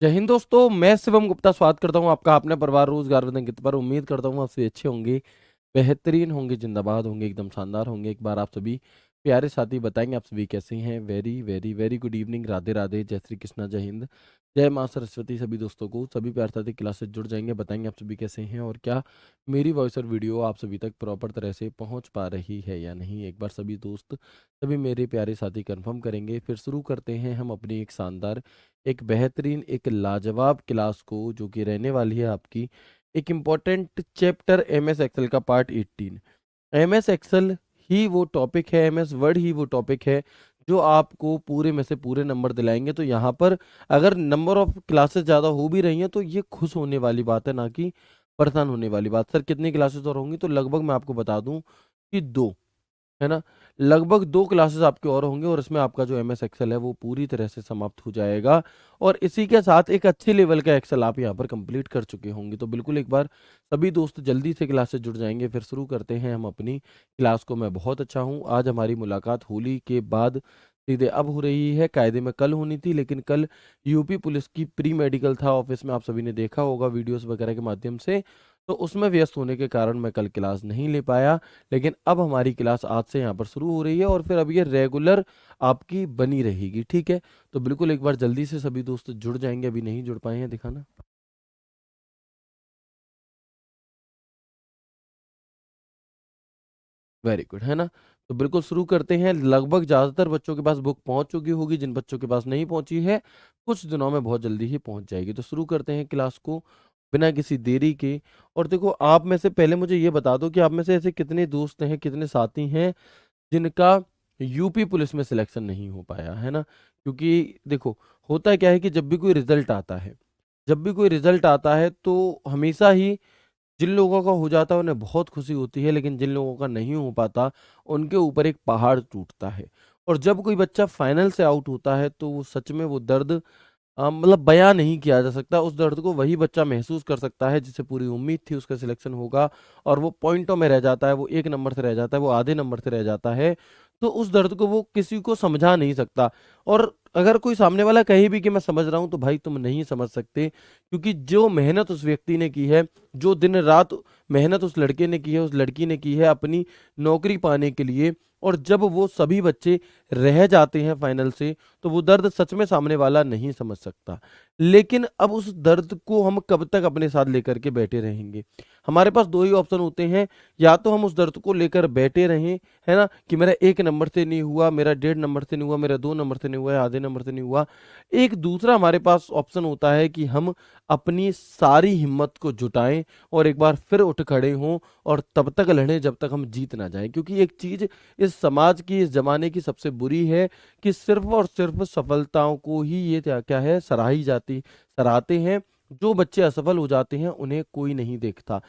जय हिंद दोस्तों, मैं शिवम गुप्ता स्वागत करता हूं आपका अपने परिवार रोजगार विद पर। उम्मीद करता हूं आपसे अच्छे होंगे, बेहतरीन होंगे, जिंदाबाद होंगे, एकदम शानदार होंगे। एक बार आप सभी प्यारे साथी बताएंगे आप सभी कैसे हैं। Very very very good evening, Radhe Radhe, जय श्री कृष्णा, जय हिंद, जय माँ सरस्वती। सभी दोस्तों को, सभी प्यारे साथी क्लास से जुड़ जाएंगे, बताएंगे आप सभी कैसे हैं और क्या मेरी वॉइस और वीडियो आप सभी तक प्रॉपर तरह से पहुंच पा रही है या नहीं। एक बार सभी दोस्त, सभी मेरे प्यारे साथी कंफर्म करेंगे। फिर शुरू करते हैं हम अपनी एक शानदार, एक बेहतरीन, एक लाजवाब क्लास को, जो कि रहने वाली है आपकी एक important chapter M S excel का पार्ट 18। एम एस एक्सेल ही वो टॉपिक है, एम एस वर्ड ही वो टॉपिक है जो आपको पूरे में से पूरे नंबर दिलाएंगे। तो यहाँ पर अगर नंबर ऑफ क्लासेस ज़्यादा हो भी रही हैं तो ये खुश होने वाली बात है, ना कि परेशान होने वाली बात। सर कितनी क्लासेस और होंगी? तो लगभग मैं आपको बता दूं कि दो, है ना। लगभग दो क्लासेस आपके और होंगे और इसमें आपका जो एम एस एक्सेल है वो पूरी तरह से समाप्त हो जाएगा। और इसी के साथ एक अच्छे लेवल का एक्सेल आप यहाँ पर कंप्लीट कर चुके होंगे। तो बिल्कुल एक बार सभी दोस्त जल्दी से क्लास से जुड़ जाएंगे। फिर शुरू करते हैं हम अपनी क्लास को। मैं बहुत अच्छा हूँ। आज हमारी मुलाकात होली के बाद सीधे अब हो रही है। कायदे में कल होनी थी, लेकिन कल यूपी पुलिस की प्री मेडिकल था ऑफिस में, आप सभी ने देखा होगा वीडियोस वगैरह के माध्यम से। तो उसमें व्यस्त होने के कारण मैं कल क्लास नहीं ले पाया। लेकिन अब हमारी क्लास आज से यहाँ पर शुरू हो रही है और फिर अब ये रेगुलर आपकी बनी रहेगी, ठीक है। तो बिल्कुल एक बार जल्दी से सभी दोस्त जुड़ जाएंगे, अभी नहीं जुड़ पाए हैं, दिखाना। वेरी गुड, है ना। तो बिल्कुल शुरू करते हैं। लगभग ज़्यादातर बच्चों के पास बुक पहुंच चुकी होगी। जिन बच्चों के पास नहीं पहुंची है, कुछ दिनों में बहुत जल्दी ही पहुंच जाएगी। तो शुरू करते हैं क्लास को बिना किसी देरी के। और देखो, आप में से पहले मुझे ये बता दो कि आप में से ऐसे कितने दोस्त हैं, कितने साथी हैं जिनका यूपी पुलिस में सिलेक्शन नहीं हो पाया, है ना। क्योंकि देखो, होता क्या है कि जब भी कोई रिजल्ट आता है, जब भी कोई रिजल्ट आता है तो हमेशा ही जिन लोगों का हो जाता है उन्हें बहुत खुशी होती है, लेकिन जिन लोगों का नहीं हो पाता उनके ऊपर एक पहाड़ टूटता है। और जब कोई बच्चा फाइनल से आउट होता है तो वो सच में वो दर्द मतलब बयां नहीं किया जा सकता। उस दर्द को वही बच्चा महसूस कर सकता है जिसे पूरी उम्मीद थी उसका सिलेक्शन होगा, और वो पॉइंटों में रह जाता है, वो एक नंबर से रह जाता है, वो आधे नंबर से रह जाता है। तो उस दर्द को वो किसी को समझा नहीं सकता। और अगर कोई सामने वाला कहे भी कि मैं समझ रहा हूं, तो भाई तुम नहीं समझ सकते, क्योंकि जो मेहनत उस व्यक्ति ने की है, जो दिन रात मेहनत उस लड़के ने की है, उस लड़की ने की है अपनी नौकरी पाने के लिए, और जब वो सभी बच्चे रह जाते हैं फाइनल से, तो वो दर्द सच में सामने वाला नहीं समझ सकता। लेकिन अब उस दर्द को हम कब तक अपने साथ लेकर के बैठे रहेंगे? हमारे पास दो ही ऑप्शन होते हैं। या तो हम उस दर्द को लेकर बैठे रहें, है ना, कि मेरा एक नंबर से नहीं हुआ, मेरा 1.5 नंबर से नहीं हुआ, मेरा 2 नंबर से नहीं हुआ, आधे नंबर से नहीं हुआ। एक दूसरा हमारे पास ऑप्शन होता है कि हम अपनी सारी हिम्मत को जुटाएं और एक बार फिर उठ खड़े हों, और तब तक लड़ें जब तक हम जीत ना जाएं। क्योंकि एक चीज इस समाज की, इस जमाने की सबसे बुरी है कि सिर्फ और सिर्फ सफलताओं को ही ये क्या क्या है सराही जाती, सराहते हैं। जो बच्चे असफल हो जाते हैं उन्हें कोई नहीं देखता।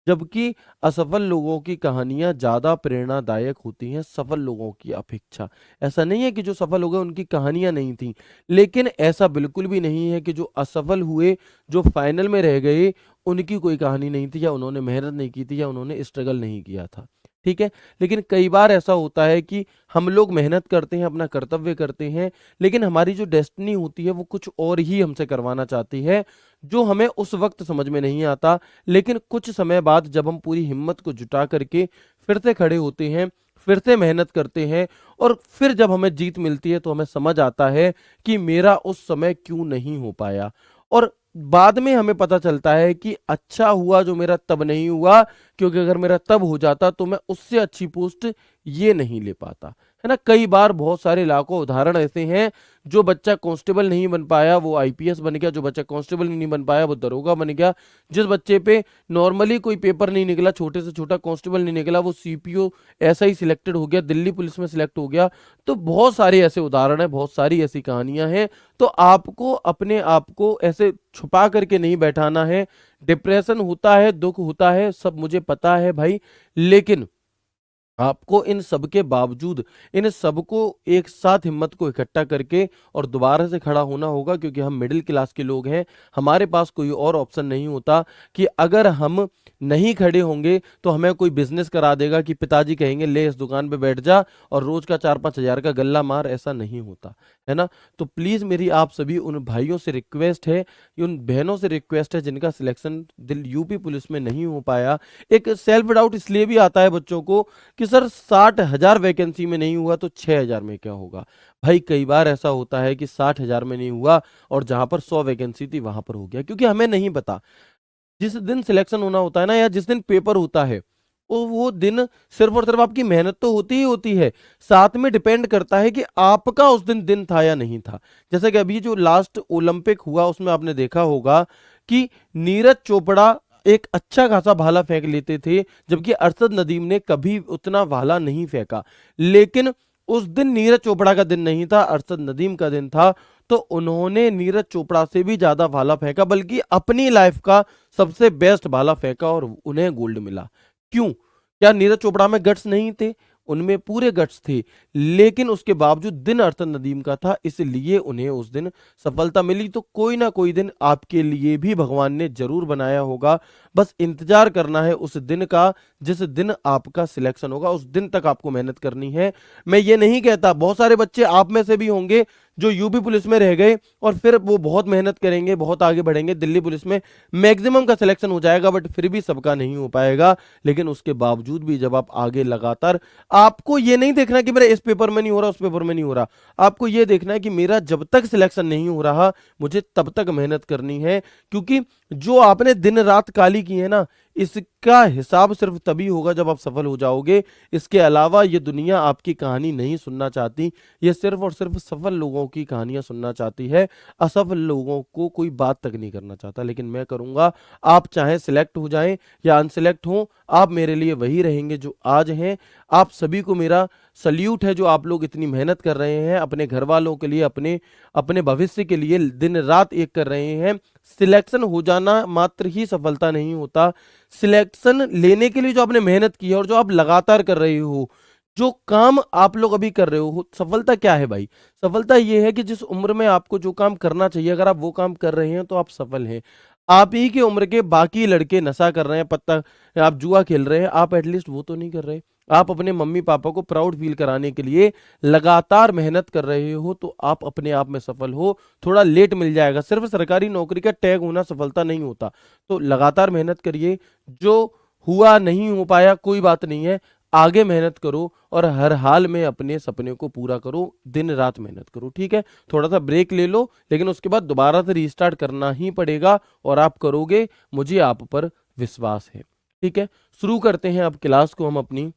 जबकि असफल लोगों की कहानियां ज्यादा प्रेरणादायक होती हैं सफल लोगों की अपेक्षा। ऐसा नहीं है कि जो सफल हो गए उनकी कहानियां नहीं थी, लेकिन ऐसा बिल्कुल भी नहीं है कि जो असफल हुए, जो फाइनल में रह गए, उनकी कोई कहानी नहीं थी, या उन्होंने मेहनत नहीं की थी, या उन्होंने स्ट्रगल नहीं किया था, ठीक है। लेकिन कई बार ऐसा होता है कि हम लोग मेहनत करते हैं, अपना कर्तव्य करते हैं, लेकिन हमारी जो डेस्टिनी होती है वो कुछ और ही हमसे करवाना चाहती है, जो हमें उस वक्त समझ में नहीं आता। लेकिन कुछ समय बाद जब हम पूरी हिम्मत को जुटा करके फिर से खड़े होते हैं, फिर से मेहनत करते हैं, और फिर जब हमें जीत मिलती है तो हमें समझ आता है कि मेरा उस समय क्यों नहीं हो पाया। और बाद में हमें पता चलता है कि अच्छा हुआ जो मेरा तब नहीं हुआ, क्योंकि अगर मेरा तब हो जाता तो मैं उससे अच्छी पोस्ट ये नहीं ले पाता, है ना। कई बार बहुत सारे लाखों उदाहरण ऐसे हैं। जो बच्चा कांस्टेबल नहीं बन पाया वो आईपीएस बन गया, जो बच्चा कांस्टेबल नहीं बन पाया वो दरोगा बन गया, जिस बच्चे पे नॉर्मली कोई पेपर नहीं निकला, छोटे से छोटा कांस्टेबल नहीं निकला, वो सीपीओ ऐसा ही सिलेक्टेड हो गया, दिल्ली पुलिस में सिलेक्ट हो गया। तो बहुत सारे ऐसे उदाहरण हैं, बहुत सारी ऐसी कहानियां हैं। तो आपको अपने आप को ऐसे छुपा करके नहीं बैठाना है। डिप्रेशन होता है, दुख होता है, सब मुझे पता है भाई, लेकिन आपको इन सब के बावजूद इन सबको एक साथ हिम्मत को इकट्ठा करके और दोबारा से खड़ा होना होगा, क्योंकि हम मिडिल क्लास के लोग हैं। हमारे पास कोई और ऑप्शन नहीं होता कि अगर हम नहीं खड़े होंगे तो हमें कोई बिजनेस करा देगा कि पिताजी कहेंगे ले इस दुकान पे बैठ जा और रोज का 4-5 हज़ार का गल्ला मार। ऐसा नहीं होता है ना। तो प्लीज मेरी आप सभी उन भाइयों से रिक्वेस्ट है, उन बहनों से रिक्वेस्ट है जिनका सिलेक्शन दिल यूपी पुलिस में नहीं हो पाया। एक सेल्फ डाउट इसलिए भी आता है बच्चों को कि सर 60,000 वैकेंसी में नहीं हुआ तो 6,000 में क्या होगा। भाई कई बार ऐसा होता है कि 60,000 में नहीं हुआ और जहां पर 100 वैकेंसी थी वहां पर हो गया, क्योंकि हमें नहीं पता। जिस दिन सिलेक्शन होना होता है ना, या जिस दिन पेपर होता है, वो दिन सिर्फ और सिर्फ आपकी मेहनत तो होती ही होती है, साथ में डिपेंड करता है कि आपका उस दिन दिन था या नहीं था। जैसे कि अभी जो लास्ट ओलंपिक हुआ उसमें आपने देखा होगा कि नीरज चोपड़ा एक अच्छा खासा भाला फेंक लेते थे, जबकि अरशद नदीम ने कभी उतना भाला नहीं फेंका। लेकिन उस दिन नीरज चोपड़ा का दिन नहीं था, अरशद नदीम का दिन था। तो उन्होंने नीरज चोपड़ा से भी ज्यादा भाला फेंका, बल्कि अपनी लाइफ का सबसे बेस्ट भाला फेंका और उन्हें गोल्ड मिला। क्यों? क्या नीरज चोपड़ा में गट्स नहीं थे? उनमें पूरे गट्स थे, लेकिन उसके बावजूद दिन अरशद नदीम का था, इसलिए उन्हें उस दिन सफलता मिली। तो कोई ना कोई दिन आपके लिए भी भगवान ने जरूर बनाया होगा, बस इंतजार करना है उस दिन का। जिस दिन आपका सिलेक्शन होगा उस दिन तक आपको मेहनत करनी है। मैं ये नहीं कहता, बहुत सारे बच्चे आप में से भी होंगे जो यूपी पुलिस में रह गए और फिर वो बहुत मेहनत करेंगे, बहुत आगे बढ़ेंगे, दिल्ली पुलिस में मैक्सिमम का सिलेक्शन हो जाएगा, बट फिर भी सबका नहीं हो पाएगा। लेकिन उसके बावजूद भी जब आप आगे लगातार, आपको ये नहीं देखना कि मेरा इस पेपर में नहीं हो रहा, उस पेपर में नहीं हो रहा, आपको ये देखना है कि मेरा जब तक सिलेक्शन नहीं हो रहा मुझे तब तक मेहनत करनी है। क्योंकि जो आपने दिन रात काली की है ना, इसका हिसाब सिर्फ तभी होगा जब आप सफल हो जाओगे। इसके अलावा ये दुनिया आपकी कहानी नहीं सुनना चाहती, ये सिर्फ और सिर्फ सफल लोगों की कहानियां सुनना चाहती है। असफल लोगों को कोई बात तक नहीं करना चाहता। लेकिन मैं करूंगा, आप चाहे सिलेक्ट हो जाएं या अनसिलेक्ट हो, आप मेरे लिए वही रहेंगे जो आज हैं। आप सभी को मेरा सल्यूट है जो आप लोग इतनी मेहनत कर रहे हैं अपने घर वालों के लिए, अपने अपने भविष्य के लिए दिन रात एक कर रहे हैं। सिलेक्शन हो जाना मात्र ही सफलता नहीं होता, सिलेक्शन लेने के लिए जो आपने मेहनत की है और जो आप लगातार कर रहे हो, जो काम आप लोग अभी कर रहे हो, सफलता क्या है भाई? सफलता ये है कि जिस उम्र में आपको जो काम करना चाहिए अगर आप वो काम कर रहे हैं तो आप सफल हैं। आप ही की उम्र के बाकी लड़के नशा कर रहे हैं, पत्ता, आप जुआ खेल रहे हैं, आप एटलीस्ट वो तो नहीं कर रहे। आप अपने मम्मी पापा को प्राउड फील कराने के लिए लगातार मेहनत कर रहे हो, तो आप अपने आप में सफल हो। थोड़ा लेट मिल जाएगा, सिर्फ सरकारी नौकरी का टैग होना सफलता नहीं होता। तो लगातार मेहनत करिए, जो हुआ नहीं हो पाया कोई बात नहीं है, आगे मेहनत करो और हर हाल में अपने सपने को पूरा करो, दिन रात मेहनत करो। ठीक है, थोड़ा सा ब्रेक ले लो, लेकिन उसके बाद दोबारा से रीस्टार्ट करना ही पड़ेगा और आप करोगे, मुझे आप पर विश्वास है। ठीक है, शुरू करते हैं अब क्लास को हम अपनी।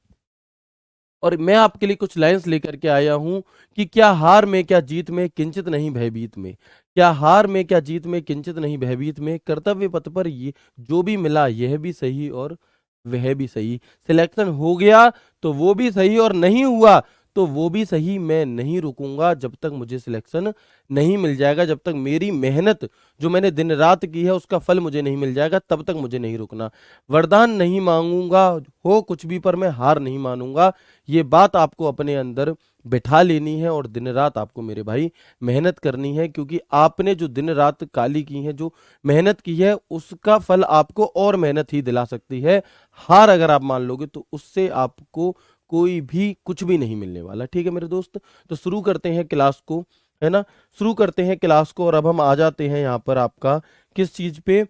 और मैं आपके लिए कुछ लाइंस लेकर के आया हूं कि क्या हार में क्या जीत में किंचित नहीं भयभीत में, क्या हार में क्या जीत में किंचित नहीं भयभीत में, कर्तव्य पथ पर ये जो भी मिला यह भी सही और वह भी सही। सिलेक्शन हो गया तो वो भी सही और नहीं हुआ तो वो भी सही। मैं नहीं रुकूंगा जब तक मुझे सिलेक्शन नहीं मिल जाएगा, जब तक मेरी मेहनत जो मैंने दिन रात की है उसका फल मुझे नहीं मिल जाएगा, तब तक मुझे नहीं रुकना। वरदान नहीं मांगूंगा, हो कुछ भी, पर मैं हार नहीं मानूंगा। ये बात आपको अपने अंदर बिठा लेनी है और दिन रात आपको मेरे भाई मेहनत करनी है, क्योंकि आपने जो दिन रात काली की है, जो मेहनत की है, उसका फल आपको और मेहनत ही दिला सकती है। हार अगर आप मान लोगे तो उससे आपको कोई भी कुछ भी नहीं मिलने वाला। ठीक है मेरे दोस्त, तो शुरू करते हैं क्लास को, है ना। शुरू करते हैं क्लास को और अब हम आ जाते हैं यहाँ पर आपका किस चीज पे,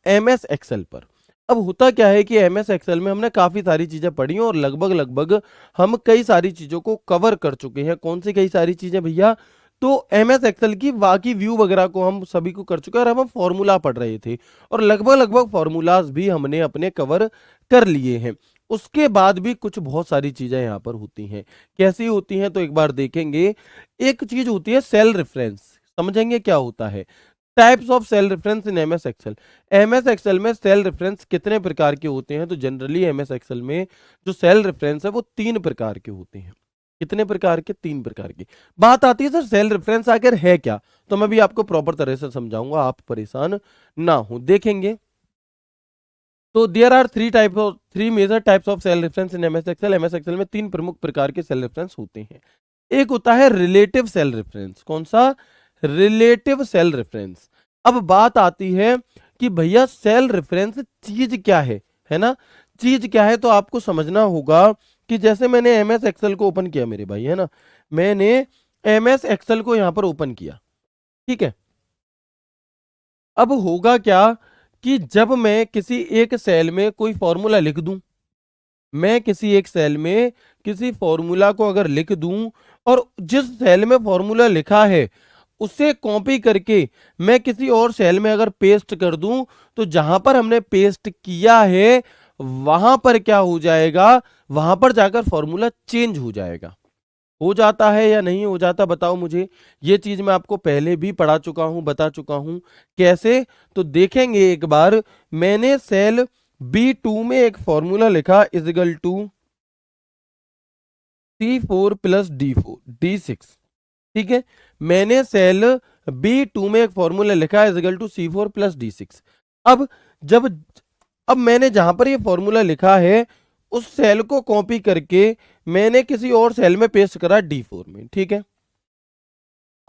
MS एक्सेल पर। अब होता क्या है कि MS एक्सेल में हमने काफी सारी चीजें पढ़ी हैं और लगभग लगभग हम कई सारी चीजों को कवर कर चुके हैं। कौन सी कई सारी चीजें भैया? तो MS एक्सेल की बाकी व्यू वगैरह को हम सभी को कर चुके हैं और हम फॉर्मूला पढ़ रहे थे और लगभग लगभग फॉर्मूलाज भी हमने अपने कवर कर लिए हैं। उसके बाद भी कुछ बहुत सारी चीजें यहाँ पर होती हैं। कैसी होती हैं तो एक बार देखेंगे। एक चीज होती है सेल रेफरेंस, समझेंगे क्या होता है। Types of cell reference in MS excel. MS excel में सेल रेफरेंस कितने प्रकार के होते हैं? तो जनरली MS एक्सेल में जो सेल रेफरेंस है वो 3 प्रकार के होते हैं। कितने प्रकार के? 3 प्रकार की। बात आती है सर सेल रेफरेंस आखिर है क्या, तो मैं भी आपको प्रॉपर तरह से समझाऊंगा, आप परेशान ना हो। देखेंगे तो there are three major types of cell reference in MS excel. MS excel में 3 प्रमुख प्रकार के सेल रेफरेंस होते हैं। एक होता है रिलेटिव सेल रेफरेंस। कौन सा? Relative cell reference. अब बात आती है कि भैया सेल रेफरेंस चीज क्या है ना? चीज क्या है तो आपको समझना होगा कि जैसे मैंने एमएस एक्सेल को ओपन किया मेरे भाई, है ना, मैंने एमएस एक्सेल को यहां पर ओपन किया, ठीक है। अब होगा क्या कि जब मैं किसी एक सेल में कोई फॉर्मूला लिख दूं, मैं किसी एक सेल में किसी फॉर्मूला को अगर लिख दूं और जिस सेल में फॉर्मूला लिखा है उसे कॉपी करके मैं किसी और सेल में अगर पेस्ट कर दूं, तो जहां पर हमने पेस्ट किया है वहां पर क्या हो जाएगा? वहां पर जाकर फॉर्मूला चेंज हो जाएगा। हो जाता है या नहीं हो जाता, बताओ मुझे। ये चीज मैं आपको पहले भी पढ़ा चुका हूं, बता चुका हूं। कैसे? तो देखेंगे एक बार। मैंने सेल B2 में एक फॉर्मूला लिखा is equal to C4 plus D6, ठीक है। मैंने सेल B2 में एक फॉर्मूला लिखा is equal to C4 plus D6। अब जब अब मैंने जहां पर ये फॉर्मूला लिखा है उस सेल को कॉपी करके मैंने किसी और सेल में पेस्ट करा D4 में, ठीक है।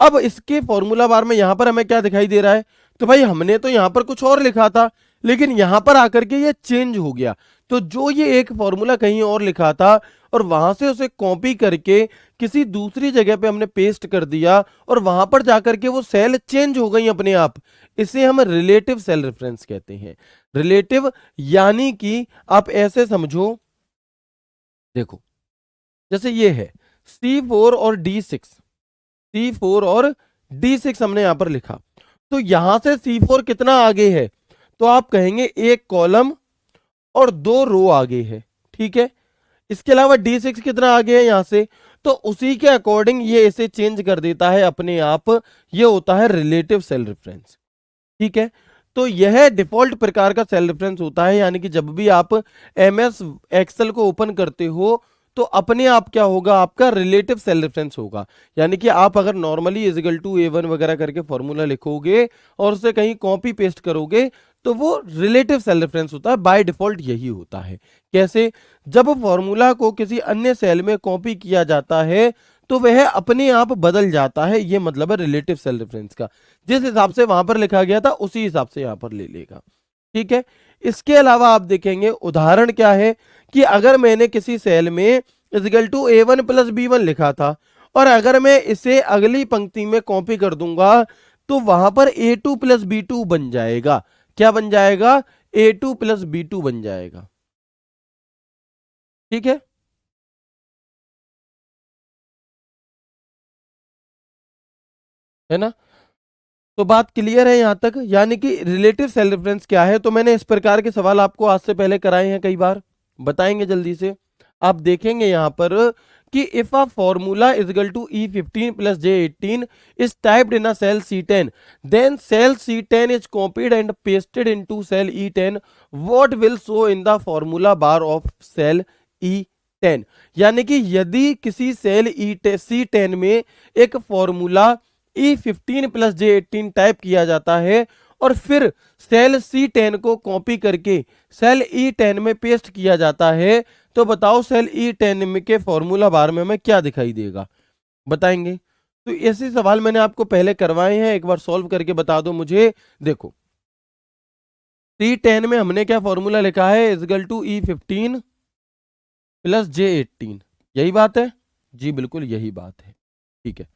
अब इसके फॉर्मूला बार में यहां पर हमें क्या दिखाई दे रहा है? तो भाई हमने तो यहां पर कुछ और लिखा था, लेकिन यहां पर आकर के ये चेंज हो गया। तो जो ये एक फॉर्मूला कहीं और लिखा था और वहां से उसे कॉपी करके किसी दूसरी जगह पे हमने पेस्ट कर दिया और वहां पर जाकर के वो सेल चेंज हो गई अपने आप। इसे हम रिलेटिव सेल रेफरेंस कहते हैं। रिलेटिव यानी कि आप ऐसे समझो, देखो, जैसे ये है C4 और D6 हमने यहां पर लिखा, तो यहां से C4 कितना आगे है? तो आप कहेंगे एक कॉलम और 2 रो आगे है, ठीक है। इसके अलावा D6 कितना आगे है यहां से? तो उसी के अकॉर्डिंग ये इसे चेंज कर देता है अपने आप। ये होता है रिलेटिव सेल रेफरेंस, ठीक है। तो यह डिफॉल्ट प्रकार का सेल रेफरेंस होता है, यानी कि जब भी आप एमएस एक्सेल को ओपन करते हो तो अपने आप क्या होगा? आपका रिलेटिव सेल रेफरेंस होगा। यानी कि आप अगर नॉर्मली इजिकल टू A1 वगैरह करके फॉर्मूला लिखोगे और उसे कहीं कॉपी पेस्ट करोगे तो वो रिलेटिव सेल रेफरेंस होता है। बाय डिफॉल्ट यही होता है। कैसे? जब फॉर्मूला को किसी अन्य सेल में कॉपी किया जाता है तो वह अपने आप बदल जाता है। ये मतलब है रिलेटिव सेल रेफरेंस का। जिस हिसाब से वहां पर लिखा गया था उसी हिसाब से यहां पर ले लेगा, ठीक है। इसके अलावा आप देखेंगे उदाहरण क्या है कि अगर मैंने किसी सेल में is equal to A1 plus B1 लिखा था और अगर मैं इसे अगली पंक्ति में कॉपी कर दूंगा तो वहां पर A2 प्लस B2 बन जाएगा। क्या बन जाएगा? A2 प्लस B2 बन जाएगा, ठीक है ना? तो बात क्लियर है यहां तक? यानी कि रिलेटिव सेल रेफरेंस क्या है? तो मैंने इस प्रकार के सवाल आपको आज से पहले कराए हैं कई बार, बताएंगे जल्दी से। आप देखेंगे यहां पर कि if a formula is equal to E15 plus J18 is typed in a cell C10, then cell C10 is copied and pasted into cell E10, what will show in the formula bar of cell E10। यानी कि यदि किसी cell C10 में एक formula E15 plus J18 type किया जाता है और फिर सेल C10 को कॉपी करके सेल E10 में पेस्ट किया जाता है, तो बताओ सेल E10 में के फॉर्मूला बार में हमें क्या दिखाई देगा? बताएंगे? तो ऐसे सवाल मैंने आपको पहले करवाए हैं, एक बार सॉल्व करके बता दो मुझे। देखो, C10 में हमने क्या फॉर्मूला लिखा है? Is equal to E15 plus J18, यही बात है जी? बिल्कुल यही बात है, ठीक है।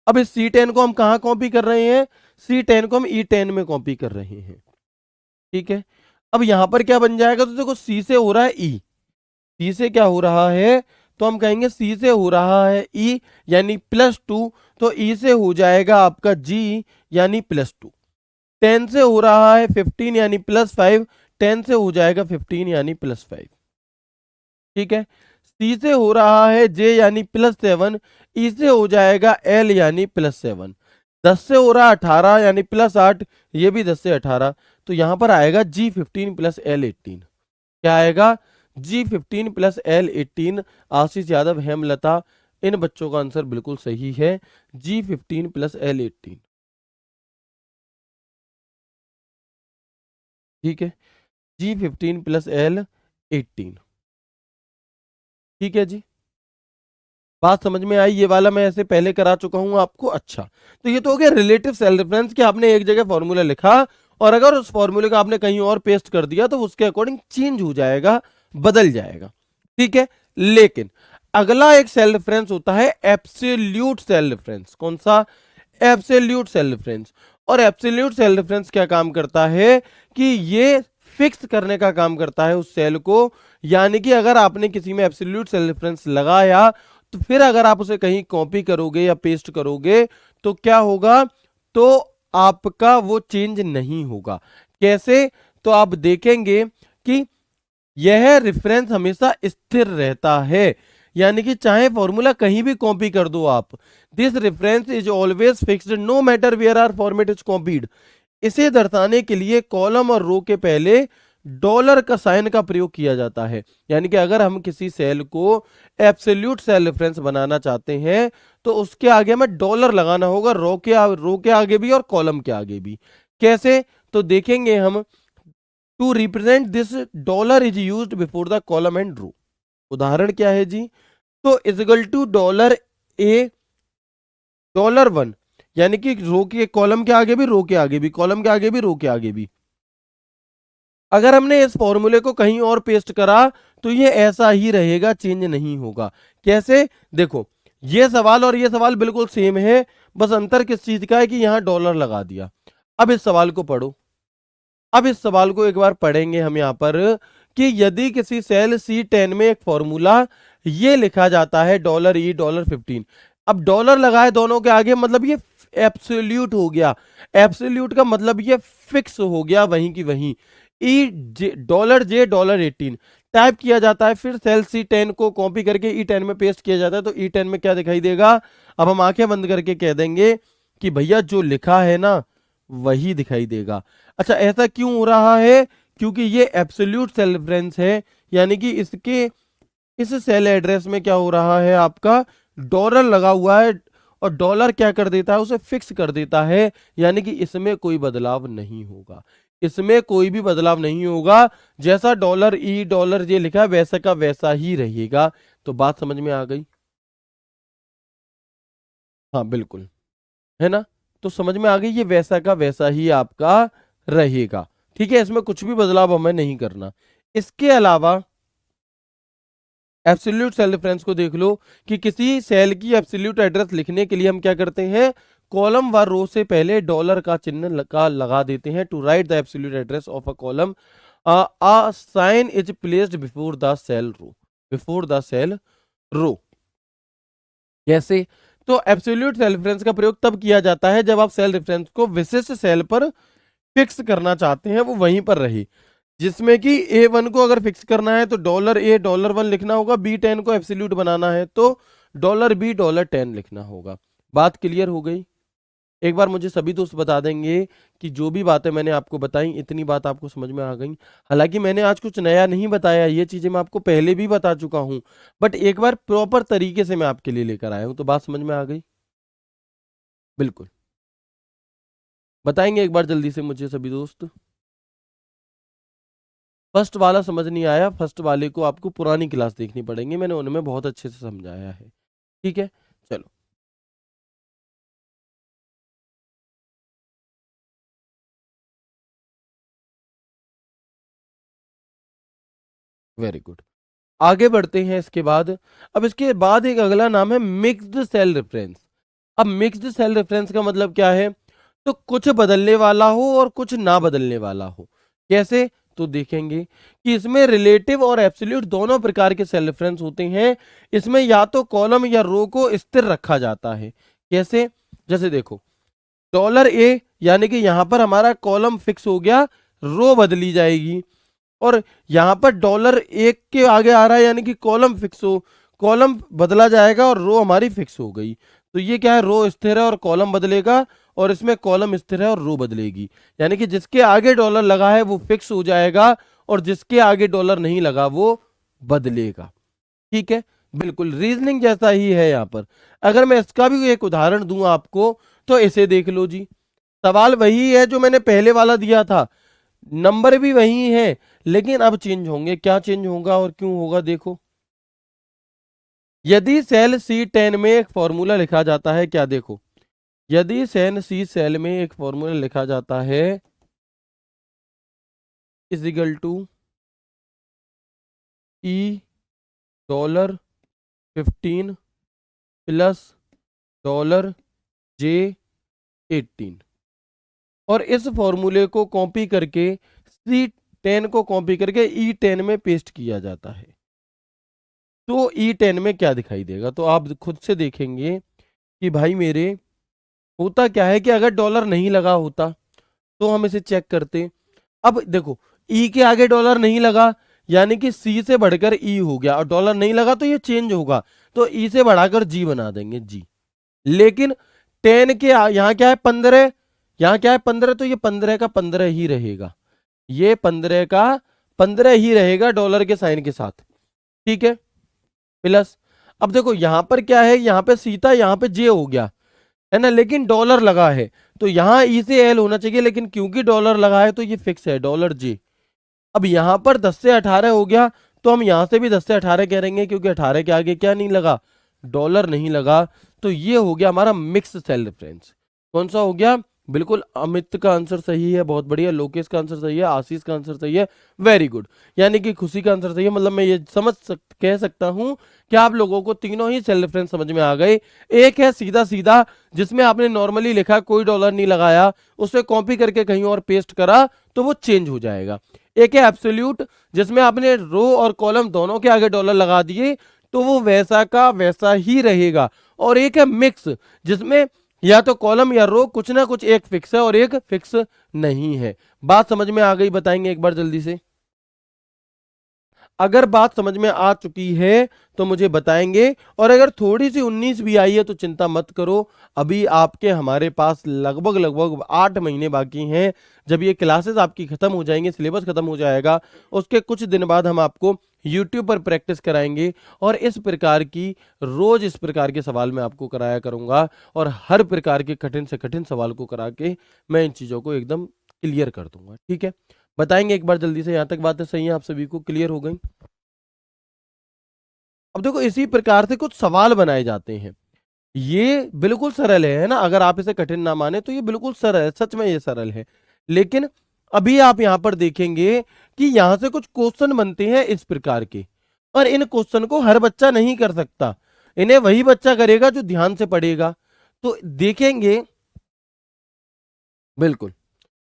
अब इस C10 को हम कहां कॉपी कर रहे हैं? C10 को हम E10 में कॉपी कर रहे हैं, ठीक है। अब यहां पर क्या बन जाएगा? तो देखो C से हो रहा है E, C से क्या हो रहा है? तो हम कहेंगे C से हो रहा है E यानी +2, तो E से हो जाएगा आपका G यानी +2। 10 से हो रहा है 15 यानी +5, 10 से हो जाएगा 15 यानी +5, ठीक है। C से हो रहा है J यानी +7, E से हो जाएगा L यानी +7। 10 से हो रहा है 18 यानी +8, ये भी 10 से 18, तो यहां पर आएगा G15 प्लस L18। क्या आएगा? G15 plus L18। आशीष यादव, हेमलता, इन बच्चों का आंसर बिल्कुल सही है, G15 प्लस L18, ठीक है। G15 plus L18। ठीक है जी, बात समझ में आई? ये वाला मैं ऐसे पहले करा चुका हूं आपको। अच्छा, तो ये तो हो गया रिलेटिव सेल रेफरेंस कि आपने एक जगह फॉर्मूला लिखा और अगर उस फॉर्मूले को आपने कहीं और पेस्ट कर दिया तो उसके अकॉर्डिंग चेंज हो जाएगा, बदल जाएगा। ठीक है, लेकिन अगला एक सेल रेफरेंस होता है एब्सोल्यूट सेल रेफरेंस। कौन सा? Absolute cell reference. और एब्सोल्यूट सेल रेफरेंस क्या काम करता है कि ये फिक्स करने का काम करता है उस सेल को। यानी कि अगर आपने किसी में एब्सोल्यूट सेल रेफरेंस लगाया तो फिर अगर आप उसे कहीं कॉपी करोगे या पेस्ट करोगे तो क्या होगा? तो आपका वो चेंज नहीं होगा। कैसे? तो आप देखेंगे कि यह रेफरेंस हमेशा स्थिर रहता है। यानी कि चाहे फॉर्मूला कहीं भी कॉपी कर दो आप, this reference is always fixed no matter where our format is copied. इसे दर्शाने के लिए कॉलम और रो के पहले डॉलर का साइन का प्रयोग किया जाता है। यानी कि अगर हम किसी सेल को एब्सोल्यूट सेल रेफरेंस बनाना चाहते हैं तो उसके आगे हमें डॉलर लगाना होगा, रो के आगे भी और कॉलम के आगे भी। कैसे? तो देखेंगे हम। To represent this dollar is used before the column and row. उदाहरण क्या है जी? तो इजिकल टू डॉलर ए $1, यानी कि रो के कॉलम के आगे भी, रो के आगे भी, कॉलम के आगे भी, रो के आगे भी। अगर हमने इस फॉर्मूले को कहीं और पेस्ट करा तो ये ऐसा ही रहेगा, चेंज नहीं होगा। कैसे? देखो, ये सवाल और ये सवाल बिल्कुल सेम है, बस अंतर किस चीज का है कि यहां डॉलर लगा दिया। अब इस सवाल को पढ़ो। अब इस सवाल को एक बार पढ़ेंगे हम यहां पर कि यदि किसी सेल C10 में एक फॉर्मूला ये लिखा जाता है $E15। अब डॉलर लगाए दोनों के आगे, मतलब ये एब्सोल्यूट हो गया। एब्सोल्यूट का मतलब ये फिक्स हो गया वहीं की वहीं। $J18 टाइप किया जाता है, फिर सेल C10 को कॉपी करके E10 में पेस्ट किया जाता है। तो E10 में क्या दिखाई देगा? अब हम आंखें बंद करके कह देंगे कि भैया जो लिखा है ना वही दिखाई देगा। अच्छा, ऐसा क्यों हो रहा है? क्योंकि ये एब्सोल्यूट सेल रेफरेंस है, यानी कि इसके इस सेल एड्रेस में क्या हो रहा है, आपका डॉलर लगा हुआ है। और डॉलर क्या कर देता है? उसे फिक्स कर देता है। यानी कि इसमें कोई बदलाव नहीं होगा, इसमें कोई भी बदलाव नहीं होगा। जैसा $E लिखा है वैसा का वैसा ही रहेगा। तो बात समझ में आ गई? हाँ बिल्कुल, है ना? तो समझ में आ गई, ये वैसा का वैसा ही आपका रहेगा। ठीक है, इसमें कुछ भी बदलाव हमें नहीं करना। इसके अलावा एब्सोल्यूट सेल रेफरेंस को देख लो कि किसी सेल की एब्सोल्यूट एड्रेस लिखने के लिए हम क्या करते हैं? कॉलम व रो से पहले डॉलर का चिन्ह लगा देते हैं। To write the absolute address of a column a sign is placed before the cell row, before the cell row। कैसे? तो एब्सोल्यूट सेल रेफरेंस का प्रयोग तब किया जाता है जब आप सेल रेफरेंस को विशिष्ट सेल पर फिक्स करना चाहते हैं, वो वहीं पर रहे। जिसमें कि A1 को अगर फिक्स करना है तो $A$1 लिखना होगा, B10 को एब्सोल्यूट बनाना है तो $B$10 लिखना होगा। बात क्लियर हो गई? एक बार मुझे सभी दोस्त बता देंगे कि जो भी बातें मैंने आपको बताई, इतनी बात आपको समझ में आ गई? हालांकि मैंने आज कुछ नया नहीं बताया, ये चीजें मैं आपको पहले भी बता चुका हूं, बट एक बार प्रॉपर तरीके से मैं आपके लिए लेकर आया हूं। तो बात समझ में आ गई? बिल्कुल, बताएंगे एक बार जल्दी से मुझे सभी दोस्त। फर्स्ट वाला समझ नहीं आया, फर्स्ट वाले को आपको पुरानी क्लास देखनी पड़ेगी, मैंने उनमें बहुत अच्छे से समझाया है। ठीक है, चलो, वेरी गुड। आगे बढ़ते हैं इसके बाद। अब इसके बाद एक अगला नाम है मिक्स्ड सेल रेफरेंस। अब मिक्स्ड सेल रेफरेंस का मतलब क्या है? तो कुछ बदलने वाला हो और कुछ ना बदलने वाला हो। कैसे? तो देखेंगे कि इसमें रिलेटिव और एब्सोल्यूट दोनों प्रकार के सेल रेफरेंस होते हैं। इसमें या तो कॉलम या रो को स्थिर रखा जाता है। कैसे? जैसे देखो, $A, यानी कि यहां पर हमारा कॉलम फिक्स हो गया, रो बदली जाएगी। और यहां पर $1 के आगे आ रहा है, यानी कि कॉलम फिक्स हो, कॉलम बदला जाएगा और रो हमारी फिक्स हो गई। तो ये क्या है? रो स्थिर है और कॉलम बदलेगा, और इसमें कॉलम स्थिर है और रो बदलेगी। यानी कि जिसके आगे डॉलर लगा है वो फिक्स हो जाएगा, और जिसके आगे डॉलर नहीं लगा वो बदलेगा। ठीक है, बिल्कुल रीजनिंग जैसा ही है यहां पर। अगर मैं इसका भी एक उदाहरण दूं आपको तो इसे देख लो जी। सवाल वही है जो मैंने पहले वाला दिया था। नंबर भी वही है लेकिन अब चेंज होंगे। क्या चेंज होगा और क्यों होगा देखो। यदि सेल C10 में एक फॉर्मूला लिखा जाता है, क्या देखो, यदि सेल में एक फॉर्मूला लिखा जाता है is equal to E $15 plus $J18, और इस फॉर्मूले को कॉपी करके C10 को कॉपी करके E10 में पेस्ट किया जाता है, तो E10 में क्या दिखाई देगा। तो आप खुद से देखेंगे कि भाई मेरे होता क्या है कि अगर डॉलर नहीं लगा होता तो हम इसे चेक करते। अब देखो, ई के आगे डॉलर नहीं लगा यानी कि सी से बढ़कर ई हो गया, और डॉलर नहीं लगा तो ये चेंज होगा, तो ई से बढ़ाकर जी बना देंगे जी। लेकिन 10 के यहां क्या है 15, यहां क्या है 15, तो ये 15 का 15 ही रहेगा, ये 15 का 15 ही रहेगा डॉलर के साइन के साथ, ठीक है, प्लस। अब देखो यहां पर क्या है, यहां पे सी था, यहां पे जे हो गया है ना, लेकिन डॉलर लगा है तो यहां ई से एल होना चाहिए, लेकिन क्योंकि डॉलर लगा है तो ये फिक्स है डॉलर जे। अब यहां पर 10 से 18 हो गया, तो हम यहां से भी 10 से 18 करेंगे, क्योंकि 18 के आगे क्या नहीं लगा, डॉलर नहीं लगा। तो ये हो गया हमारा मिक्स सेल रेफरेंस। कौन सा हो गया, बिल्कुल अमित का आंसर सही है, बहुत बढ़िया, लोकेश का आंसर सही है, आशीष का आंसर सही है, वेरी गुड, यानी कि खुशी का आंसर सही है। मतलब मैं ये कह सकता हूं कि आप लोगों को तीनों ही सेल रेफरेंस समझ में आ गए। एक है सीधा सीधा, जिसमें आपने नॉर्मली लिखा, कोई डॉलर नहीं लगाया, उसे कॉपी करके कहीं और पेस्ट करा तो वो चेंज हो जाएगा। एक है एब्सोल्यूट, जिसमें आपने रो और कॉलम दोनों के आगे डॉलर लगा दिए तो वो वैसा का वैसा ही रहेगा। और एक है मिक्स, जिसमें या तो कॉलम या रो कुछ ना कुछ एक फिक्स है और एक फिक्स नहीं है। बात समझ में आ गई, बताएंगे एक बार जल्दी से। अगर बात समझ में आ चुकी है तो मुझे बताएंगे, और अगर थोड़ी सी 19 भी आई है तो चिंता मत करो, अभी आपके हमारे पास लगभग लगभग 8 महीने बाकी हैं। जब ये क्लासेस आपकी खत्म हो जाएंगे, सिलेबस खत्म हो जाएगा, उसके कुछ दिन बाद हम आपको YouTube पर प्रैक्टिस कराएंगे, और इस प्रकार की रोज इस प्रकार के सवाल मैं आपको कराया करूंगा, और हर प्रकार के कठिन से कठिन सवाल को करा के मैं इन चीजों को एकदम क्लियर कर दूंगा, ठीक है। बताएंगे एक बार जल्दी से, यहां तक बातें सही हैं, आप सभी को क्लियर हो गई। अब देखो इसी प्रकार से कुछ सवाल बनाए जाते हैं, ये बिल्कुल सरल है ना, अगर आप इसे कठिन ना माने तो ये बिल्कुल सरल है, सच में ये सरल है। लेकिन अभी आप यहां पर देखेंगे कि यहां से कुछ क्वेश्चन बनते हैं इस प्रकार के, और इन क्वेश्चन को हर बच्चा नहीं कर सकता, इन्हें वही बच्चा करेगा जो ध्यान से पढ़ेगा। तो देखेंगे, बिल्कुल,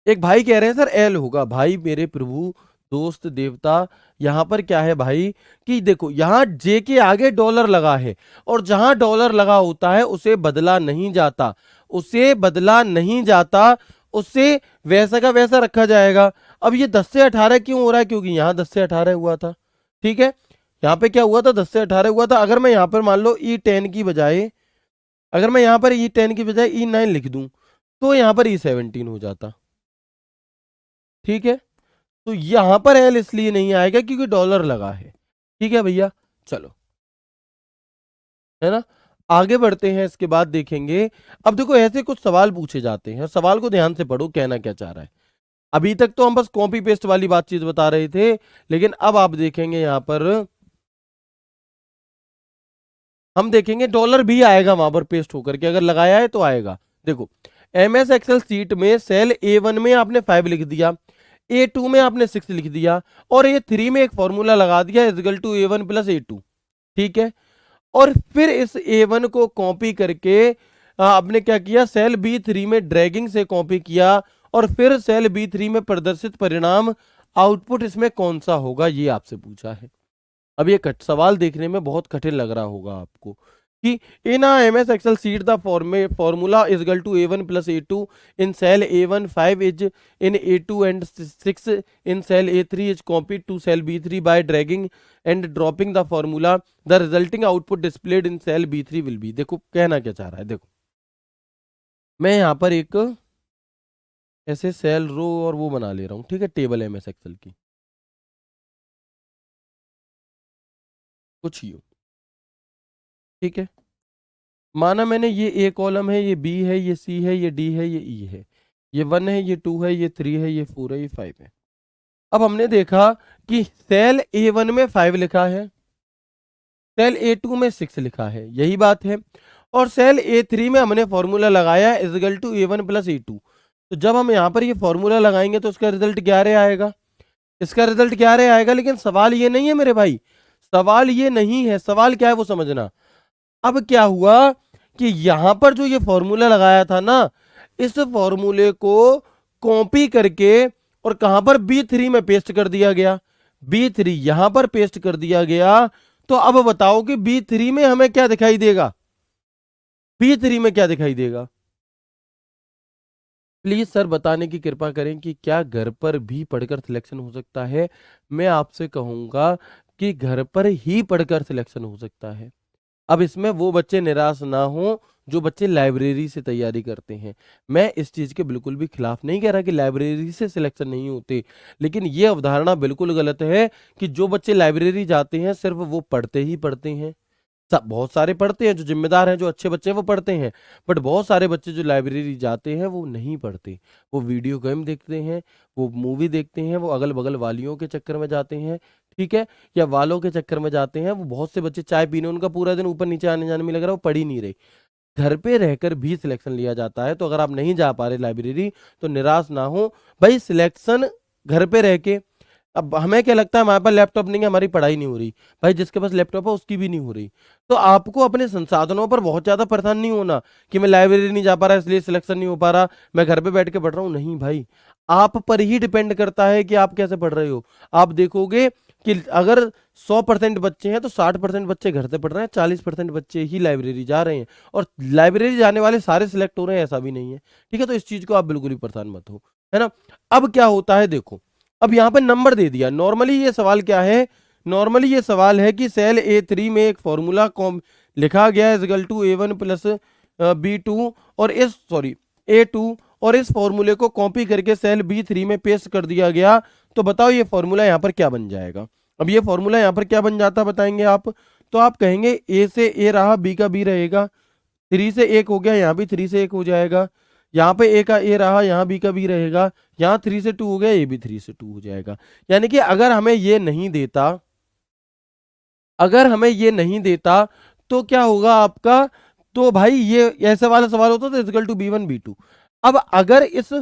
एक भाई कह रहे हैं सर एल होगा, भाई मेरे प्रभु दोस्त देवता, यहां पर क्या है भाई कि देखो यहां जे के आगे डॉलर लगा है, और जहां डॉलर लगा होता है उसे बदला नहीं जाता, उसे बदला नहीं जाता, उसे वैसा का वैसा रखा जाएगा। अब ये 10 से 18 क्यों हो रहा है, क्योंकि यहां 10 से 18 हुआ था, ठीक है, यहां पे क्या हुआ था 10 से 18 हुआ था। अगर मैं यहां पर मान लो E10 की बजाय, अगर मैं यहां पर E10 की बजाय E9 लिख दूं तो यहां पर E17 हो जाता, ठीक है। तो यहां पर एल इसलिए नहीं आएगा क्योंकि डॉलर लगा है, ठीक है भैया, चलो, है ना। आगे बढ़ते हैं, इसके बाद देखेंगे। अब देखो ऐसे कुछ सवाल पूछे जाते हैं, सवाल को ध्यान से पढ़ो, कहना क्या चाह रहा है। अभी तक तो हम बस कॉपी पेस्ट वाली बातचीत बता रहे थे, लेकिन अब आप देखेंगे यहां पर हम देखेंगे डॉलर भी आएगा वहां पर पेस्ट होकर के, अगर लगाया है तो आएगा। देखो एमएस एक्सेल सीट में सेल A1 में आपने 5 लिख दिया, A2 में आपने 6 लिख दिया, और A3 में एक फॉर्मूला लगा दिया is equal to A1 plus A2, ठीक है। और फिर इस A1 को कॉपी करके आपने क्या किया, सेल B3 में ड्रैगिंग से कॉपी किया, और फिर सेल B3 में प्रदर्शित परिणाम आउटपुट इसमें कौन सा होगा, ये आपसे पूछा है। अब ये सवाल देखने में बहुत कठिन लग रहा होगा आपको कि in MS excel sheet the formula is equal to A1 plus A2 in cell A1 5 is in A2 and 6 in cell A3 is copied to cell B3 by dragging and dropping the formula the resulting output displayed in cell B3 will be. देखो कहना क्या चाह रहा है, देखो मैं यहाँ पर एक ऐसे सेल रो और वो बना ले रहा हूँ, ठीक है, टेबल एमएस एक्सेल की कुछ ही हो, ठीक है। माना मैंने ये ए कॉलम है, ये बी है, ये सी है, ये डी है, ये ई है, ये 1 है, ये 2 है, ये 3 है, ये 4 है, ये 5 है। अब हमने देखा कि सेल A1 में 5 लिखा है, सेल A2 में 6 लिखा है, यही बात है। और सेल A3 में हमने फॉर्मूला लगाया is equal to A1 plus A2। तो जब हम यहाँ पर ये फॉर्मूला लगाएंगे तो उसका रिजल्ट 11 आएगा, इसका रिजल्ट 11 आएगा। लेकिन सवाल ये नहीं है मेरे भाई, सवाल ये नहीं है, सवाल क्या है वो समझना। अब क्या हुआ कि यहां पर जो ये फॉर्मूला लगाया था ना, इस फॉर्मूले को कॉपी करके और कहां पर B3 में पेस्ट कर दिया गया, B3 यहां पर पेस्ट कर दिया गया। तो अब बताओ कि B3 में हमें क्या दिखाई देगा, B3 में क्या दिखाई देगा? प्लीज सर बताने की कृपा करें कि क्या घर पर भी पढ़कर सिलेक्शन हो सकता है? मैं आपसे कहूंगा कि घर पर ही पढ़कर सिलेक्शन हो सकता है। अब इसमें वो बच्चे निराश ना हो जो बच्चे लाइब्रेरी से तैयारी करते हैं। मैं इस चीज के बिल्कुल भी खिलाफ नहीं कह रहा कि लाइब्रेरी से सिलेक्शन नहीं होते, लेकिन ये अवधारणा बिल्कुल गलत है कि जो बच्चे लाइब्रेरी जाते हैं सिर्फ वो पढ़ते ही पढ़ते हैं। बहुत सारे पढ़ते हैं, जो जिम्मेदार हैं, जो अच्छे बच्चे हैं वो पढ़ते हैं, बट बहुत सारे बच्चे जो लाइब्रेरी जाते हैं वो नहीं पढ़ते। वो वीडियो गेम देखते हैं, वो मूवी देखते हैं, वो अगल बगल वालियों के चक्कर में जाते हैं, ठीक है, या वालों के चक्कर में जाते हैं। वो बहुत से बच्चे चाय पीने उनका पूरा दिन ऊपर नीचे आने जाने में लग रहा है, वो पढ़ ही नहीं रहे। घर पे रहकर भी सिलेक्शन लिया जाता है। तो अगर आप नहीं जा पा रहे लाइब्रेरी तो निराश ना हो भाई, सिलेक्शन घर पे रह के। अब हमें क्या लगता है हमारे पास लैपटॉप नहीं है, हमारी पढ़ाई नहीं हो रही। भाई जिसके पास लैपटॉप है उसकी भी नहीं हो रही। तो आपको अपने संसाधनों पर बहुत ज्यादा परेशान नहीं होना कि मैं लाइब्रेरी नहीं जा पा रहा इसलिए सिलेक्शन नहीं हो पा रहा, मैं घर पे बैठ के पढ़ रहा हूँ। नहीं भाई, आप पर ही डिपेंड करता है कि आप कैसे पढ़ रहे हो। आप देखोगे कि अगर 100% बच्चे हैं तो 60% बच्चे घर से पढ़ रहे हैं, 40% बच्चे ही लाइब्रेरी जा रहे हैं। और लाइब्रेरी जाने वाले सारे सिलेक्ट हो रहे हैं ऐसा भी नहीं है, ठीक है। तो इस चीज को आप बिल्कुल ही परेशान मत हो, है ना। अब क्या होता है देखो, अब यहां पे नंबर दे दिया। नॉर्मली ये सवाल क्या है, नॉर्मली ये सवाल है कि सेल A3 में एक फॉर्मूला लिखा गया है equal to A1 plus B2 और इस सॉरी A2, और इस फॉर्मूले को कॉपी करके सेल B3 में पेस्ट कर दिया गया। तो बताओ ये फॉर्मूला यहां पर क्या बन जाएगा। अब ये फॉर्मूला यहां पर क्या बन जाता बताएंगे आप? तो आप कहेंगे A से A रहा, B का B रहेगा, 3 से 1 हो गया, यहाँ भी 3 से 1 हो जाएगा, यहाँ पे A का A रहा, यहाँ B का B रहेगा, यहाँ 3 से 2 हो गया, ये भी 3 से 2 हो जाएगा। यानी कि अगर हमें ये नहीं देता, अगर हमें ये नहीं देता तो क्या होगा आपका? तो भाई ये ऐसे वाला सवाल होता तो इक्वल टू B1 B2। अब अगर इस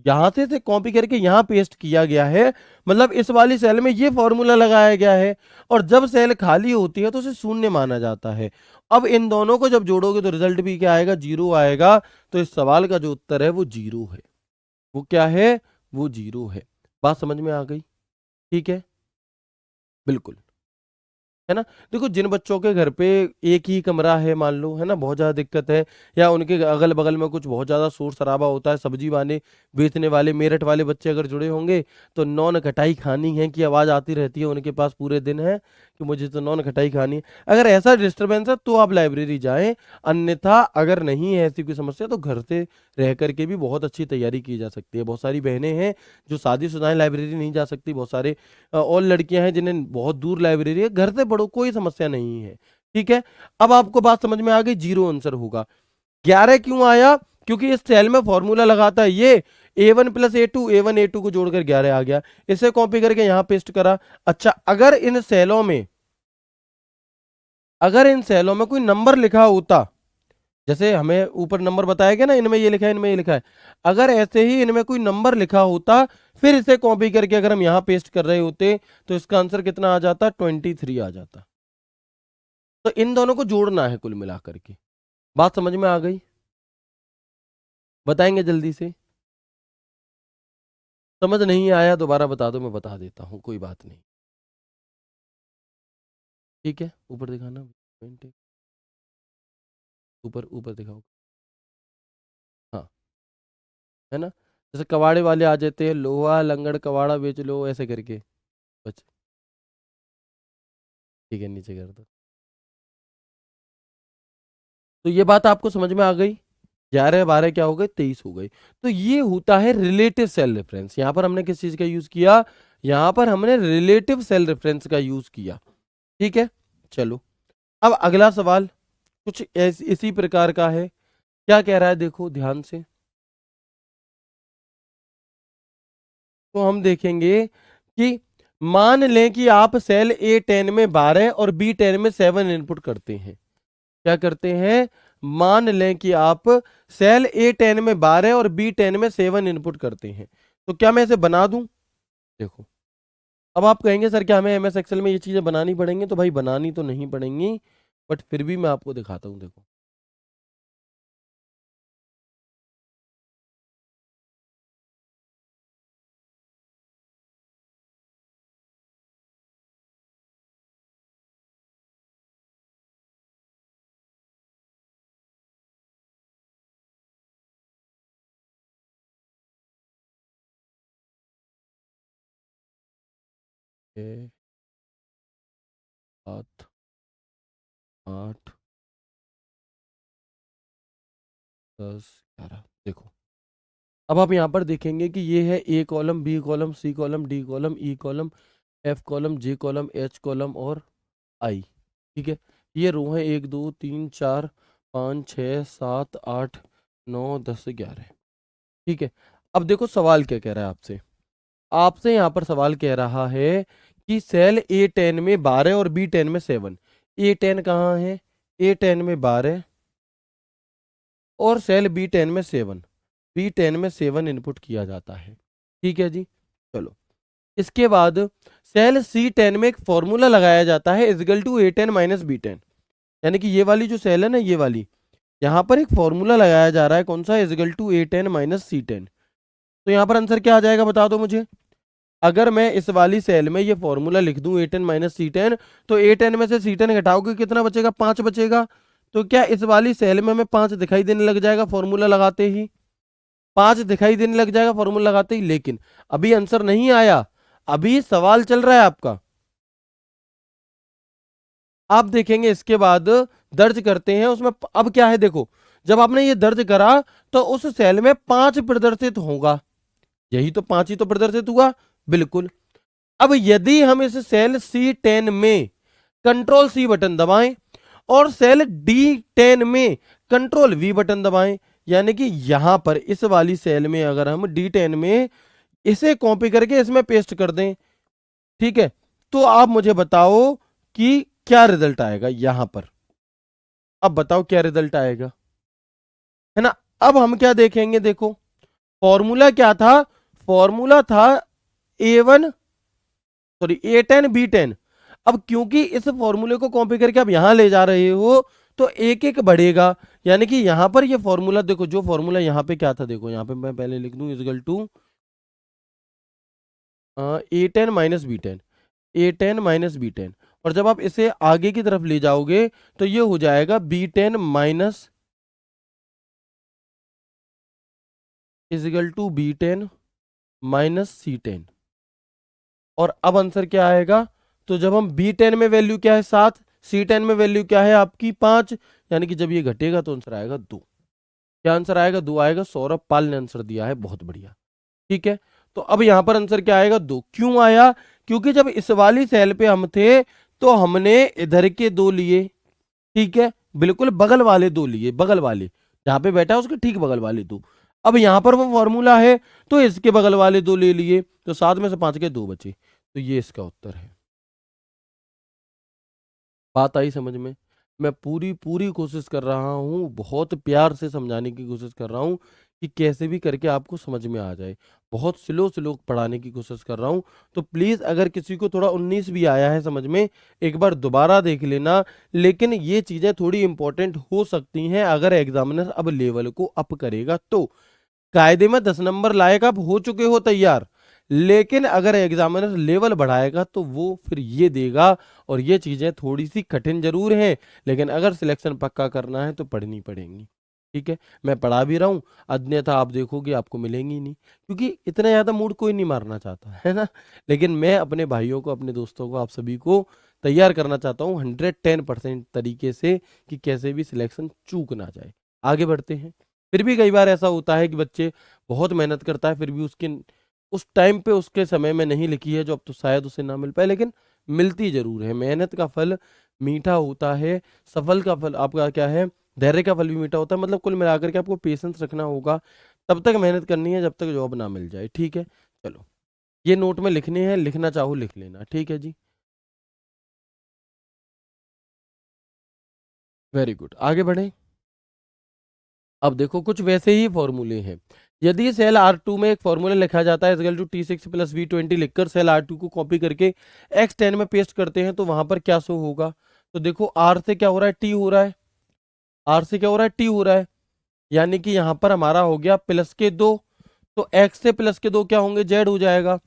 यहां से कॉपी करके यहां पेस्ट किया गया है, मतलब इस वाली सेल में ये फॉर्मूला लगाया गया है, और जब सेल खाली होती है तो उसे शून्य माना जाता है। अब इन दोनों को जब जोड़ोगे तो रिजल्ट भी क्या आएगा? 0 आएगा। तो इस सवाल का जो उत्तर है वो 0 है। वो क्या है? वो 0 है। बात समझ में आ गई? ठीक है, बिल्कुल, है ना। देखो जिन बच्चों के घर पे एक ही कमरा है मान लो, है ना, बहुत ज्यादा दिक्कत है, या उनके अगल बगल में कुछ बहुत ज्यादा शोर शराबा होता है, सब्जी वाले बेचने वाले मेरठ वाले बच्चे अगर जुड़े होंगे तो नॉन खटाई खानी है की आवाज आती रहती है उनके पास पूरे दिन, है कि मुझे तो नॉन खटाई खानी है। अगर ऐसा डिस्टरबेंस है तो आप लाइब्रेरी जाएं, अन्यथा अगर नहीं है ऐसी कोई समस्या तो घर से रह करके भी बहुत अच्छी तैयारी की जा सकती है। बहुत सारी बहनें हैं जो शादीशुदा हैं, लाइब्रेरी नहीं जा सकती, बहुत सारे और लड़कियां हैं जिन्हें बहुत दूर लाइब्रेरी है, घर से पढ़ो कोई समस्या नहीं है, ठीक है। अब आपको बात समझ में आ गई, 0 आंसर होगा। 11 क्यों आया? क्योंकि इस सेल में फॉर्मूला लगाता है ये A1 plus A2, A1 A2 को जोड़कर 11 आ गया, इसे कॉपी करके यहां पेस्ट करा। अच्छा, अगर इन सेलों में, अगर इन सेलों में कोई नंबर लिखा होता, जैसे हमें ऊपर नंबर बताया गया ना, इनमें ये लिखा है, इनमें ये लिखा है, अगर ऐसे ही इनमें कोई नंबर लिखा होता फिर इसे कॉपी करके अगर हम यहां पेस्ट कर रहे होते तो इसका आंसर कितना आ जाता? 23 आ जाता। तो इन दोनों को जोड़ना है कुल मिलाकर के। बात समझ में आ गई? बताएंगे जल्दी से। समझ नहीं आया दोबारा बता दो, मैं बता देता हूँ, कोई बात नहीं, ठीक है। ऊपर दिखाना, ऊपर ऊपर दिखाओ, हाँ, है ना। जैसे कबाड़े वाले आ जाते हैं, लोहा लंगड़ कबाड़ा बेच लो ऐसे करके, बस, ठीक है, नीचे कर दो। तो ये बात आपको समझ में आ गई? 11 12 क्या हो गए? 23 हो गई। तो ये होता है रिलेटिव सेल रेफरेंस। यहां पर हमने किस चीज का यूज किया? यहां पर हमने रिलेटिव सेल रेफरेंस का यूज किया, ठीक है। चलो, अब अगला सवाल कुछ इसी प्रकार का है। क्या कह रहा है देखो ध्यान से, तो हम देखेंगे कि मान लें कि आप सेल A10 में 12 और B10 में 7 इनपुट करते हैं। क्या करते हैं? मान लें कि आप सेल A10 में 12 और B10 में 7 इनपुट करते हैं। तो क्या मैं इसे बना दूं? देखो, अब आप कहेंगे सर क्या हमें एमएस एक्सेल में ये चीजें बनानी पड़ेंगी? तो भाई बनानी तो नहीं पड़ेंगी, बट फिर भी मैं आपको दिखाता हूं। देखो, छः, 7, 8, 10, 11। देखो, अब आप यहाँ पर देखेंगे कि ये है A column, B column, C column, D column, E column, F column, J column, H column और आई। ठीक है, ये रो है 1 2 3 4 5 6 7 8 9 10 11। ठीक है, अब देखो सवाल क्या कह रहा है आपसे। आपसे यहाँ पर सवाल कह रहा है कि सेल A10 में 12 और B10 में 7। A10 कहाँ है? A10 में 12 और सेल B10 में 7। B10 में 7 इनपुट किया जाता है। ठीक है जी, चलो। इसके बाद सेल C10 में एक फॉर्मूला लगाया जाता है is equal to A10 minus B10। यानी कि ये वाली जो सेल है ना, ये वाली, यहाँ पर एक फॉर्मूला लगाया जा रहा है। कौन सा? Equal to A10 minus C10। तो यहाँ पर आंसर क्या आ जाएगा बता दो मुझे। अगर मैं इस वाली सेल में ये फॉर्मूला लिख दूं A10 माइनस C10, तो A10 में से C10 घटाओगे कितना बचेगा? 5 बचेगा। तो क्या इस वाली सेल में हमें 5 दिखाई देने लग जाएगा फॉर्मूला लगाते ही? 5 दिखाई देने लग जाएगा फॉर्मूला लगाते ही। लेकिन अभी आंसर नहीं आया, अभी सवाल चल रहा है आपका। आप देखेंगे इसके बाद दर्ज करते हैं उसमें। अब क्या है देखो, जब आपने ये दर्ज करा तो उस सेल में 5 प्रदर्शित होगा। यही तो 5 ही तो प्रदर्शित हुआ, बिल्कुल। अब यदि हम इस सेल C10 में कंट्रोल C बटन दबाएं और सेल D10 में कंट्रोल V बटन दबाएं, यानी कि यहां पर इस वाली सेल में अगर हम D10 में इसे कॉपी करके इसमें पेस्ट कर दें, ठीक है, तो आप मुझे बताओ कि क्या रिजल्ट आएगा यहां पर। अब बताओ क्या रिजल्ट आएगा, है ना। अब हम क्या देखेंगे, देखो फॉर्मूला क्या था? फॉर्मूला था A1, सॉरी A10 B10। अब क्योंकि इस फॉर्मूले को कॉपी करके आप यहां ले जा रहे हो, तो एक एक बढ़ेगा। यानी कि यहां पर ये फॉर्मूला देखो, जो फॉर्मूला यहां पे क्या था, देखो यहां पे मैं पहले लिख दूं is equal to A10 - B10, A10 - B10। और जब आप इसे आगे की तरफ ले जाओगे तो ये हो जाएगा B10 minus is equal to B10 minus C10। और अब आंसर क्या आएगा? तो जब हम B10 में वैल्यू क्या है 7, C10 में वैल्यू क्या है आपकी 5, यानी कि जब ये घटेगा तो आंसर आएगा 2। क्या आंसर आएगा? 2 आएगा। सौरभ पाल ने आंसर दिया है, बहुत बढ़िया। ठीक है, तो अब यहां पर आंसर क्या आएगा? 2। क्यों आया? क्योंकि जब इस वाली सेल पे हम थे तो हमने इधर के 2 लिए, ठीक है, बिल्कुल बगल वाले 2 लिए, बगल वाले जहां पे बैठा है उसके ठीक बगल वाले 2। अब यहां पर वो फॉर्मूला है तो इसके बगल वाले 2 ले लिए, तो 7 में से 5 के 2 बचे। तो ये इसका उत्तर है। बात आई समझ में? मैं पूरी पूरी कोशिश कर रहा हूँ, बहुत प्यार से समझाने की कोशिश कर रहा हूँ कि कैसे भी करके आपको समझ में आ जाए। बहुत स्लो स्लो पढ़ाने की कोशिश कर रहा हूँ। तो प्लीज़ अगर किसी को थोड़ा 19 भी आया है समझ में, एक बार दोबारा देख लेना। लेकिन ये चीज़ें थोड़ी इंपॉर्टेंट हो सकती हैं अगर एग्जामिनर अब लेवल को अप करेगा तो। कायदे में 10 नंबर लायक आप हो चुके हो तैयार, लेकिन अगर एग्जामिनर लेवल बढ़ाएगा तो वो फिर ये देगा। और ये चीजें थोड़ी सी कठिन जरूर हैं, लेकिन अगर सिलेक्शन पक्का करना है तो पढ़नी पड़ेंगी। ठीक है, मैं पढ़ा भी रहा हूँ, अन्यथा आप देखोगे आपको मिलेंगी नहीं, क्योंकि इतना ज्यादा मूड कोई नहीं मारना चाहता है ना। लेकिन मैं अपने भाइयों को, अपने दोस्तों को, आप सभी को तैयार करना चाहता हूँ 110% तरीके से, कि कैसे भी सिलेक्शन चूक ना जाए। आगे बढ़ते हैं। फिर भी कई बार ऐसा होता है कि बच्चे बहुत मेहनत करता है, फिर भी उसके उस टाइम पे उसके समय में नहीं लिखी है जो, अब तो शायद उसे ना मिल पाए, लेकिन मिलती जरूर है। मेहनत का फल मीठा होता है, सफल का फल आपका क्या है? धैर्य का फल भी मीठा होता है। मतलब कुल मिलाकर के आपको पेशेंस रखना होगा, तब तक मेहनत करनी है जब तक जॉब ना मिल जाए। ठीक है, चलो। ये नोट में लिखने हैं, लिखना चाहो लिख लेना, ठीक है जी। वेरी गुड, आगे बढ़े। अब देखो कुछ वैसे ही फॉर्मूले हैं। यदि सेल R2 में एक फॉर्मूला लिखा जाता है equal to T6 plus V20 लिखकर सेल R2 को कॉपी करके X10 में पेस्ट करते हैं तो वहां पर क्या शो होगा? तो देखो R से क्या हो रहा है, T हो रहा है। R से क्या हो रहा है, T हो रहा है। यानी कि यहां पर हमारा हो गया +2, तो X से +2 क्या होंगे, Z हो जाएगा।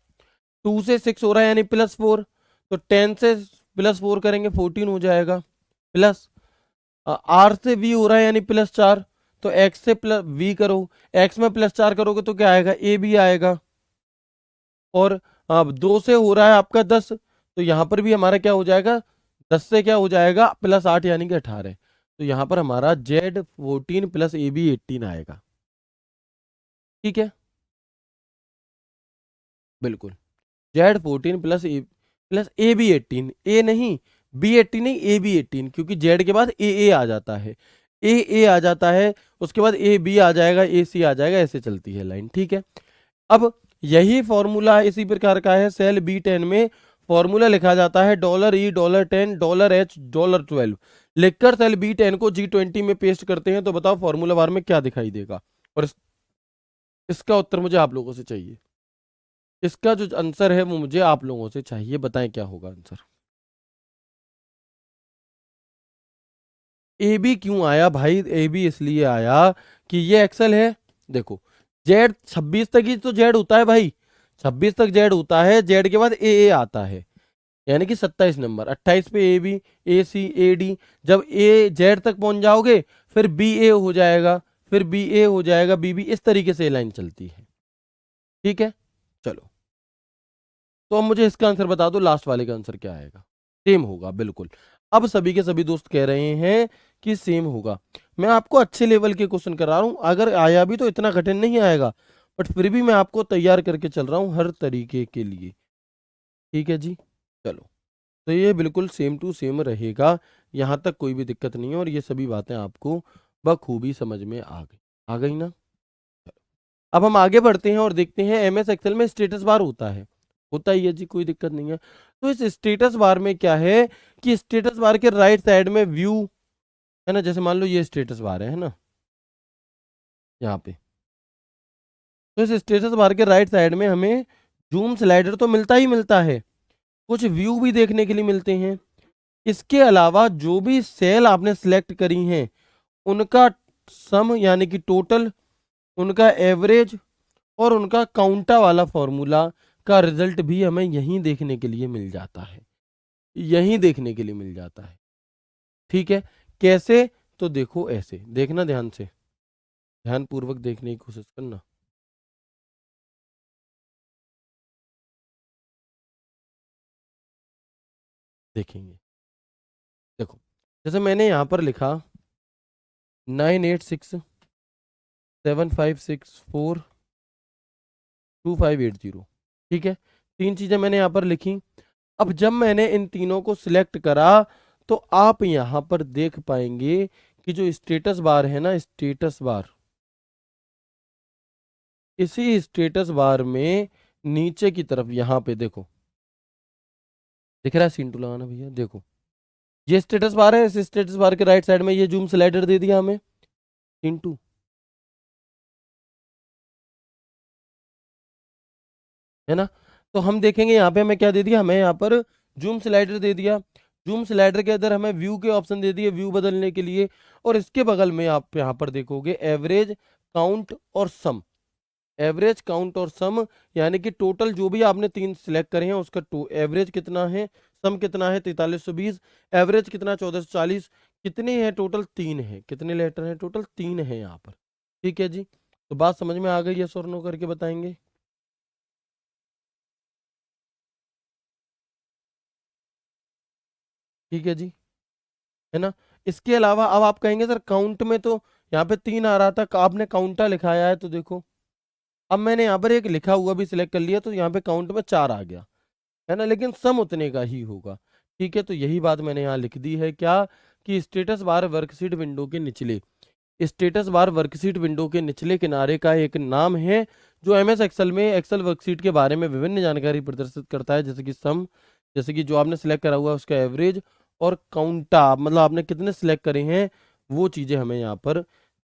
2 से 6 हो रहा है यानी +4, तो 10 से +4 करेंगे 14 हो जाएगा। प्लस R से V हो रहा है यानी +4, तो X से प्लस V करो, X में +4 करोगे तो क्या आएगा, A भी आएगा। और अब 2 से हो रहा है आपका 10, तो यहां पर भी हमारा क्या हो जाएगा, 10 से क्या हो जाएगा +8 यानी कि 18। तो यहां पर हमारा Z14 प्लस AB 18 आएगा। ठीक है, बिल्कुल। Z14 प्लस AB 18, ए नहीं, B 18 नहीं, AB 18, क्योंकि Z के बाद AA आ जाता है, AA आ जाता है, उसके बाद AB आ जाएगा, AC आ जाएगा, ऐसे चलती है लाइन। ठीक है, अब यही फॉर्मूला इसी प्रकार का है सेल B10 में। फॉर्मूला लिखा जाता है $E $10 $H $12 लिखकर सेल B10 को G20 में पेस्ट करते हैं तो बताओ फॉर्मूला बार में क्या दिखाई देगा? और इसका उत्तर मुझे आप लोगों से चाहिए। इसका जो आंसर है वो मुझे आप लोगों से चाहिए, बताएं क्या होगा आंसर। ए बी क्यों आया भाई? ए बी इसलिए आया कि ये एक्सेल है। देखो जेड 26 तक ही तो जेड होता है भाई, 26 तक जेड होता है, जेड के बाद ए आता है, यानी कि 27 नंबर, 28 पे A B, A C, A D. जब ए जेड तक पहुंच जाओगे फिर बी ए हो जाएगा, फिर बी ए हो जाएगा, बी बी, इस तरीके से लाइन चलती है। ठीक है, चलो तो अब मुझे इसका आंसर बता दो, लास्ट वाले का आंसर क्या आएगा? सेम होगा, बिल्कुल। अब सभी के सभी दोस्त कह रहे हैं कि सेम होगा। मैं आपको अच्छे लेवल के क्वेश्चन करा रहा हूं, अगर आया भी तो इतना कठिन नहीं आएगा, बट फिर भी मैं आपको तैयार करके चल रहा हूं हर तरीके के लिए। ठीक है जी, चलो तो ये बिल्कुल सेम टू सेम रहेगा, यहाँ तक कोई भी दिक्कत नहीं है, और ये सभी बातें आपको बखूबी समझ में आ गई ना? अब हम आगे बढ़ते हैं और देखते हैं एमएस एक्सेल में स्टेटस बार होता ही है जी, कोई दिक्कत नहीं है। तो इस स्टेटस बार में क्या है कि स्टेटस बार के राइट साइड में व्यू है ना, जैसे मान लो ये स्टेटस बार है ना यहाँ पे, तो इस स्टेटस बार के राइट साइड में हमें जूम स्लाइडर तो मिलता ही मिलता है, कुछ व्यू भी देखने के लिए मिलते हैं। इसके अलावा जो भी सेल आपने सिलेक्ट करी हैं उनका सम यानी कि टोटल, उनका एवरेज और उनका काउंटा वाला फॉर्मूला का रिजल्ट भी हमें यहीं देखने के लिए मिल जाता है, यहीं देखने के लिए मिल जाता है। ठीक है, कैसे? तो देखो ऐसे देखना, ध्यान से, ध्यान पूर्वक देखने की कोशिश करना। देखेंगे, देखो जैसे मैंने यहां पर लिखा 98675642 ठीक है, तीन चीजें मैंने यहां पर लिखी। अब जब मैंने इन तीनों को सिलेक्ट करा तो आप यहां पर देख पाएंगे कि जो स्टेटस बार है ना, स्टेटस बार, इसी स्टेटस बार में नीचे की तरफ यहां पे देखो, दिख रहा है सीन टू लगाना भैया, देखो ये स्टेटस बार है, इस स्टेटस बार के राइट साइड में ये जूम स्लाइडर दे दिया हमें, सीन टू, है ना? तो हम देखेंगे यहाँ पे हमें क्या दे दिया, हमें यहाँ पर जूम स्लाइडर दे दिया, जूम स्लाइडर के अंदर हमें व्यू के ऑप्शन दे दिए व्यू बदलने के लिए, और इसके बगल में आप यहाँ पर देखोगे एवरेज, काउंट और सम। एवरेज, काउंट और सम, यानी कि टोटल जो भी आपने तीन सिलेक्ट करे हैं उसका एवरेज कितना है, सम कितना है 4320, एवरेज कितना 1440, कितने हैं टोटल, तीन है, कितने लेटर हैं टोटल, तीन है यहाँ पर। ठीक है जी, तो बात समझ में आ गई, यस और नो करके बताएंगे। ठीक है जी, है ना? इसके अलावा अब आप कहेंगे सर काउंट में तो यहाँ पे तीन आ रहा था, आपने काउंटा लिखाया है, तो देखो अब मैंने यहाँ पर एक लिखा हुआ भी सिलेक्ट कर लिया तो यहाँ पे काउंट में चार आ गया, है ना, लेकिन सम उतने का ही होगा। ठीक है, तो यही बात मैंने यहाँ लिख दी है क्या, कि स्टेटस बार वर्कशीट विंडो के निचले स्टेटस बार वर्कशीट विंडो के निचले किनारे का एक नाम है जो एमएस एक्सेल में एक्सेल वर्कशीट के बारे में विभिन्न जानकारी प्रदर्शित करता है, जैसे कि सम, जैसे कि जो आपने सिलेक्ट करा हुआ है उसका एवरेज, और काउंटा मतलब आपने कितने सिलेक्ट करे हैं वो चीज़ें हमें यहाँ पर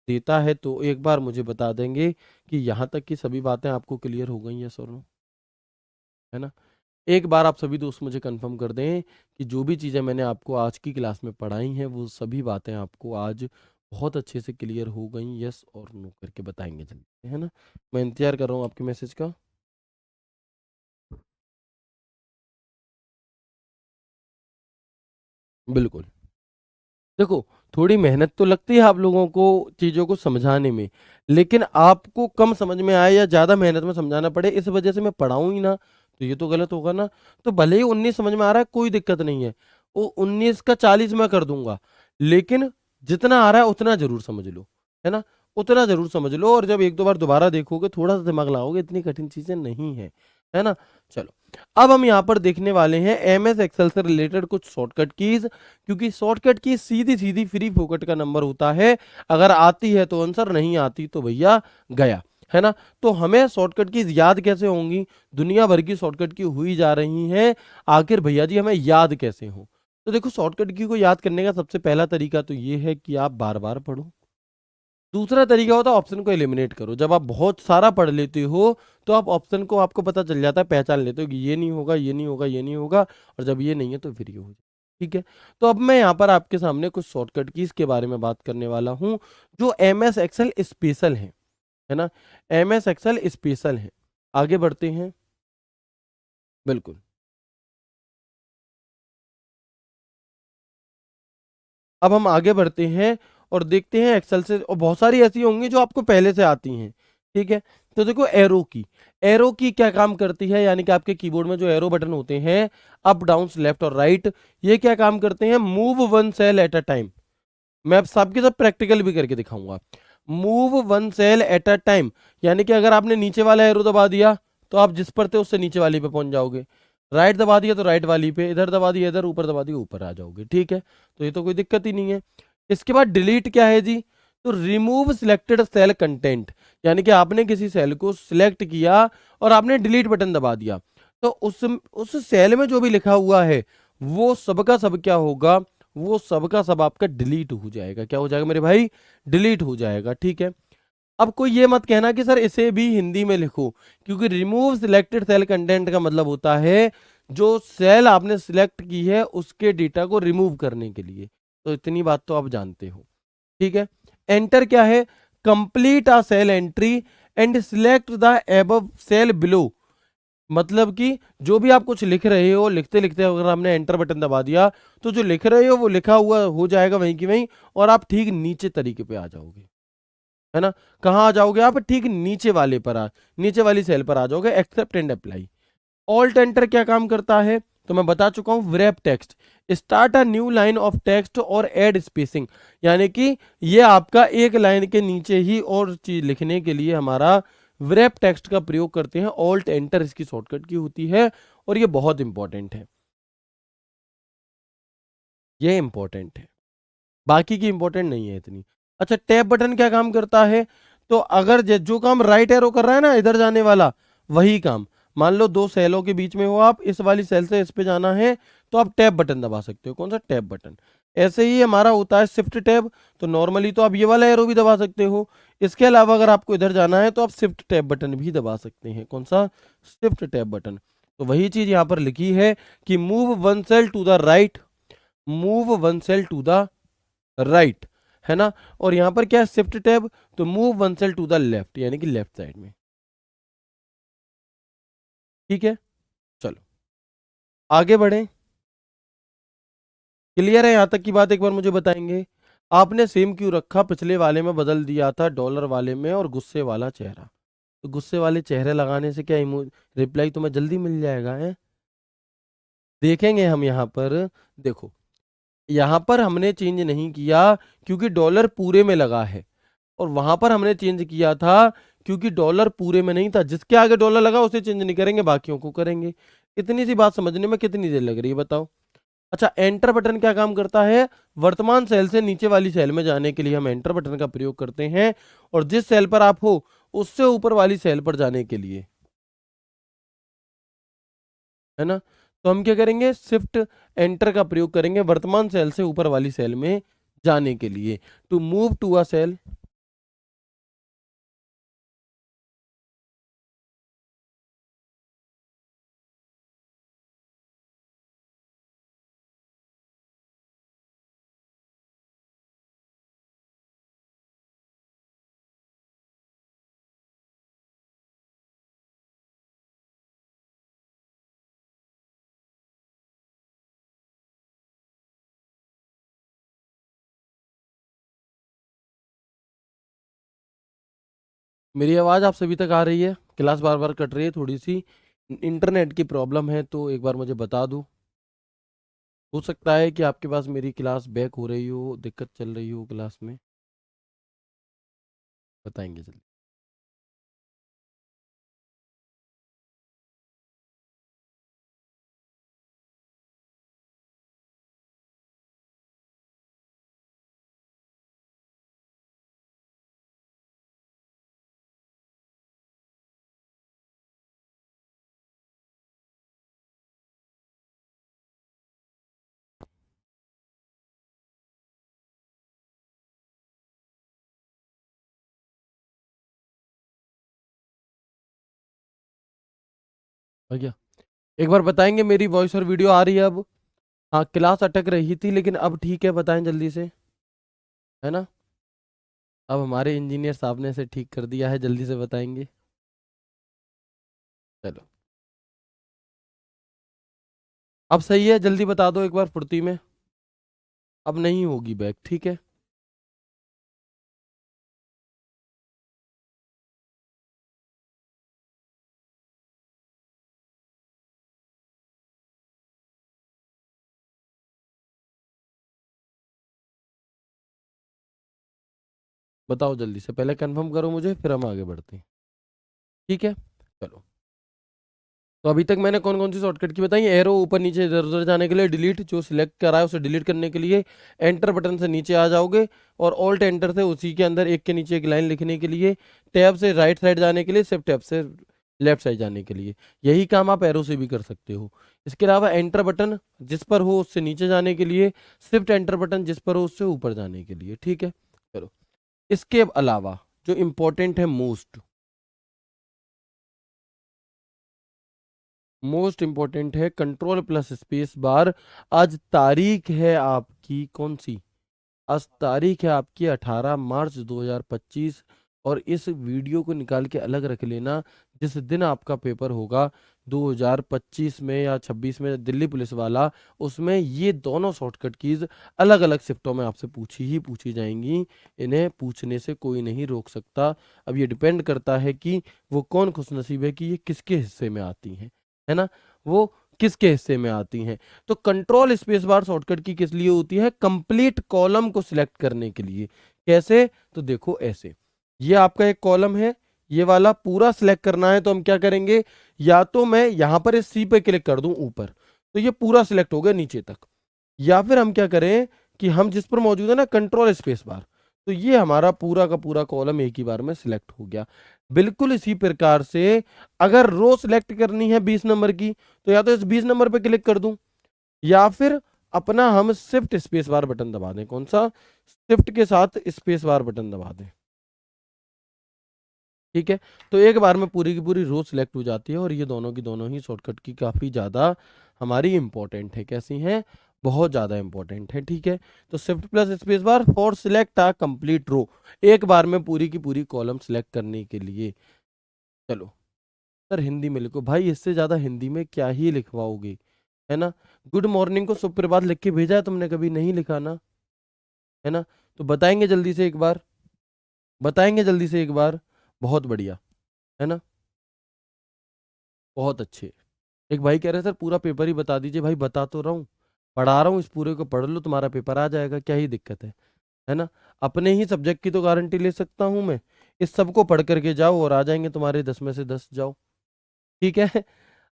देता है। तो एक बार मुझे बता देंगे कि यहाँ तक की सभी बातें आपको क्लियर हो गई हैं सर, है ना? एक बार आप सभी दोस्त मुझे कंफर्म कर दें कि जो भी चीज़ें मैंने आपको आज की क्लास में पढ़ाई हैं वो सभी बातें आपको आज बहुत अच्छे से क्लियर हो गई। यस और नो करके बताएंगे जल्दी, है ना? मैं इंतजार कर रहा हूँ आपके मैसेज का। बिल्कुल। देखो, थोड़ी मेहनत तो लगती है आप लोगों को चीज़ों को समझाने में, लेकिन आपको कम समझ में आए या ज़्यादा मेहनत में समझाना पड़े इस वजह से मैं पढ़ाऊँ ही ना, तो ये तो गलत होगा ना। तो भले ही 19 समझ में आ रहा है कोई दिक्कत नहीं है, वो 19 का 40 मैं कर दूंगा, लेकिन जितना आ रहा है उतना जरूर समझ लो, है ना? उतना जरूर समझ लो, और जब एक दो बार दोबारा देखोगे थोड़ा सा दिमाग लगाओगे, इतनी कठिन चीजें नहीं है, है ना? चलो, अब हम यहाँ पर देखने वाले हैं एमएस एक्सेल से रिलेटेड कुछ शॉर्टकट कीज, क्योंकि शॉर्टकट की सीधी सीधी फ्री फोकट का नंबर होता है। अगर आती है तो आंसर, नहीं आती तो भैया गया, है ना? तो हमें शॉर्टकट कीज याद कैसे होंगी? दुनिया भर की शॉर्टकट की हुई जा रही हैं, आखिर भैया जी हमें याद कैसे हो? तो देखो, शॉर्टकट की को याद करने का सबसे पहला तरीका तो ये है कि आप बार बार पढ़ो। दूसरा तरीका होता है ऑप्शन को एलिमिनेट करो। जब आप बहुत सारा पढ़ लेते हो तो आप ऑप्शन को, आपको पता चल जाता है, पहचान लेते हो कि ये नहीं होगा, ये नहीं होगा, ये नहीं होगा, और जब ये नहीं है तो फिर ये हो जाए। ठीक है? तो अब मैं यहाँ पर आपके सामने कुछ शॉर्टकट कीज के बारे में बात करने वाला हूँ जो एम एस एक्सेल स्पेशल है ना? एम एस एक्सेल स्पेशल है। आगे बढ़ते हैं। बिल्कुल। अब हम आगे बढ़ते हैं और देखते हैं एक्सेल से, और बहुत सारी ऐसी होंगी जो आपको पहले से आती हैं। ठीक है? तो देखो, एरो की क्या काम करती है, यानी कि आपके कीबोर्ड में जो एरो बटन होते हैं, अप डाउन लेफ्ट और राइट, ये क्या काम करते हैं? Move one cell at a time. मैं अब सबके सब प्रैक्टिकल भी करके दिखाऊंगा। Move one cell at a time, यानी कि अगर आपने नीचे वाला एरो दबा दिया तो आप जिस पर थे उससे नीचे वाली पे पहुंच जाओगे, राइट दबा दिया तो राइट वाली पे, इधर दबा दिया इधर, ऊपर दबा दिया ऊपर आ जाओगे। ठीक है? तो ये तो कोई दिक्कत ही नहीं है। इसके बाद डिलीट क्या है जी? तो रिमूव सिलेक्टेड सेल कंटेंट, यानी कि आपने किसी सेल को सिलेक्ट किया और आपने डिलीट बटन दबा दिया, तो उस सेल में जो भी लिखा हुआ है वो सबका सब क्या होगा? वो सबका सब आपका डिलीट हो जाएगा। क्या हो जाएगा मेरे भाई? डिलीट हो जाएगा। ठीक है? अब कोई ये मत कहना कि सर इसे भी हिंदी में लिखो, क्योंकि रिमूव सिलेक्टेड सेल कंटेंट का मतलब होता है जो सेल आपने सिलेक्ट की है उसके डेटा को रिमूव करने के लिए। तो इतनी बात तो आप जानते हो। ठीक है? एंटर क्या है? Complete a cell entry and select the above cell below, मतलब कि जो भी आप कुछ लिख रहे हो, लिखते लिखते अगर आपने एंटर बटन दबा दिया तो जो लिख रहे हो वो लिखा हुआ हो जाएगा वहीं की वहीं, और आप ठीक नीचे तरीके पे आ जाओगे, है ना? कहाँ आ जाओगे आप? ठीक नीचे वाले पर नीचे वाली सेल पर आ जाओगे। Accept and apply. Alt enter क्या काम करता है तो मैं बता चुका हूं। Wrap text, start a new line of text और ऐड स्पेसिंग, यानी कि ये आपका एक लाइन के नीचे ही और चीज लिखने के लिए हमारा व्रैप टेक्स्ट का प्रयोग करते हैं। ऑल्ट एंटर इसकी शॉर्टकट की होती है, और ये बहुत इंपॉर्टेंट है। ये इंपॉर्टेंट है, बाकी की इंपॉर्टेंट नहीं है इतनी। अच्छा, टैब बटन क्या काम करता है? तो अगर जो काम राइट एरो कर रहा है ना, इधर जाने वाला, वही काम, मान लो दो सेलों के बीच में हो आप, इस वाली सेल से इस पे जाना है तो आप टैब बटन दबा सकते हो। कौन सा? Tab button. ऐसे ही हमारा होता है शिफ्ट टैब, तो नॉर्मली तो आप ये वाला एरो भी दबा सकते हो। इसके अलावा अगर आपको इधर जाना है तो आप शिफ्ट टैब बटन भी दबा सकते हैं। कौन सा? Shift tab button. तो वही चीज यहाँ पर लिखी है कि move one cell to the right, move one cell to the right, है ना? और यहां पर क्या है? शिफ्ट टैब, तो move one cell to the left, यानी कि लेफ्ट साइड में। ठीक है? चलो आगे बढ़े। क्लियर है यहां तक की बात? एक बार मुझे बताएंगे, आपने सेम क्यों रखा? पिछले वाले में बदल दिया था डॉलर वाले में, और गुस्से वाला चेहरा, तो गुस्से वाले चेहरे लगाने से क्या रिप्लाई तुम्हें जल्दी मिल जाएगा है? देखेंगे हम यहाँ पर। देखो, यहाँ पर हमने चेंज नहीं किया क्योंकि डॉलर पूरे में लगा है, और वहां पर हमने चेंज किया था क्योंकि डॉलर पूरे में नहीं था। जिसके आगे डॉलर लगा उसे चेंज नहीं करेंगे, बाकियों को करेंगे। इतनी सी बात समझने में कितनी देर लग रही है बताओ? अच्छा, एंटर बटन क्या काम करता है? वर्तमान सेल से नीचे वाली सेल में जाने के लिए हम एंटर बटन का प्रयोग करते हैं, और जिस सेल पर आप हो उससे ऊपर वाली सेल पर जाने के लिए, है ना। तो हम क्या करेंगे? शिफ्ट एंटर का प्रयोग करेंगे वर्तमान सेल से ऊपर वाली सेल में जाने के लिए। To move to a cell, मेरी आवाज़ आप सभी तक आ रही है? क्लास बार बार कट रही है, थोड़ी सी इंटरनेट की प्रॉब्लम है, तो एक बार मुझे बता दूं। हो सकता है कि आपके पास मेरी क्लास बैक हो रही हो, दिक्कत चल रही हो क्लास में। बताएंगे जल्दी। भैया एक बार बताएंगे, मेरी वॉइस और वीडियो आ रही है अब? हाँ, क्लास अटक रही थी लेकिन अब ठीक है, बताएं जल्दी से, है ना। अब हमारे इंजीनियर साहब ने इसे ठीक कर दिया है, जल्दी से बताएंगे। चलो, अब सही है, जल्दी बता दो एक बार फुर्ती में। अब नहीं होगी बैक, ठीक है। बताओ जल्दी से, पहले कंफर्म करो मुझे, फिर हम आगे बढ़ते हैं। ठीक है, चलो। तो अभी तक मैंने कौन कौन सी शॉर्टकट की बताई? एरो ऊपर नीचे इधर उधर जाने के लिए, डिलीट जो सिलेक्ट करा है उसे डिलीट करने के लिए एंटर बटन से नीचे आ जाओगे, और ऑल्ट एंटर से उसी के अंदर एक के नीचे एक लाइन लिखने के लिए, टैब से राइट साइड जाने के लिए, शिफ्ट टैब से लेफ्ट साइड जाने के लिए। यही काम आप एरो से भी कर सकते हो। इसके अलावा एंटर बटन जिस पर हो उससे नीचे जाने के लिए, शिफ्ट एंटर बटन जिस पर हो उससे ऊपर जाने के लिए, ठीक है। चलो, इसके अलावा जो इम्पोर्टेंट है, मोस्ट मोस्ट इंपॉर्टेंट है, कंट्रोल प्लस स्पेस बार। आज तारीख है आपकी कौन सी? आज तारीख है आपकी 18 मार्च 2025, और इस वीडियो को निकाल के अलग रख लेना। जिस दिन आपका पेपर होगा 2025 में या 26 में, दिल्ली पुलिस वाला, उसमें ये दोनों शॉर्टकट कीज अलग अलग शिफ्टों में आपसे पूछी ही पूछी जाएंगी। इन्हें पूछने से कोई नहीं रोक सकता। अब ये डिपेंड करता है कि वो कौन खुशनसीब है कि ये किसके हिस्से में आती हैं, है ना। वो किसके हिस्से में आती हैं। तो कंट्रोल स्पेस बार शॉर्टकट की किस लिए होती है? कंप्लीट कॉलम को सिलेक्ट करने के लिए। कैसे? तो देखो ऐसे, ये आपका एक कॉलम है, ये वाला पूरा सिलेक्ट करना है, तो हम क्या करेंगे? या तो मैं यहां पर इस सी पे क्लिक कर दूं ऊपर, तो ये पूरा सिलेक्ट हो गया नीचे तक। या फिर हम क्या करें कि हम जिस पर मौजूद है ना कंट्रोल स्पेस बार, तो ये हमारा पूरा का पूरा कॉलम एक ही बार में सिलेक्ट हो गया। बिल्कुल इसी प्रकार से अगर रो सिलेक्ट करनी है 20 नंबर की, तो या तो इस 20 नंबर पे क्लिक कर दूं, या फिर अपना हम शिफ्ट स्पेस बार बटन दबा दें। कौन सा? शिफ्ट के साथ स्पेस बार बटन दबा दें, ठीक है। तो एक बार में पूरी की पूरी रो सिलेक्ट हो जाती है, और ये दोनों की दोनों ही शॉर्टकट की काफ़ी ज़्यादा हमारी इंपॉर्टेंट है। कैसी हैं? बहुत ज़्यादा इंपॉर्टेंट है, ठीक है। तो shift plus space bar for select a complete row, एक बार में पूरी की पूरी कॉलम सिलेक्ट करने के लिए। चलो सर, हिंदी में लिखो भाई, इससे ज़्यादा हिंदी में क्या ही लिखवाओगे, है ना। गुड मॉर्निंग को सुप्रभात लिख के भेजा है तुमने? कभी नहीं लिखा ना, है ना। तो बताएंगे जल्दी से एक बार, बताएंगे जल्दी से एक बार। बहुत बढ़िया, है ना, बहुत अच्छे। एक भाई कह रहे सर पूरा पेपर ही बता दीजिए। भाई बता तो रहा हूँ, पढ़ा रहा हूँ, इस पूरे को पढ़ लो, तुम्हारा पेपर आ जाएगा, क्या ही दिक्कत है ना। अपने ही सब्जेक्ट की तो गारंटी ले सकता हूँ मैं। इस सबको पढ़ करके जाओ और आ जाएंगे तुम्हारे 10 में से 10, जाओ, ठीक है।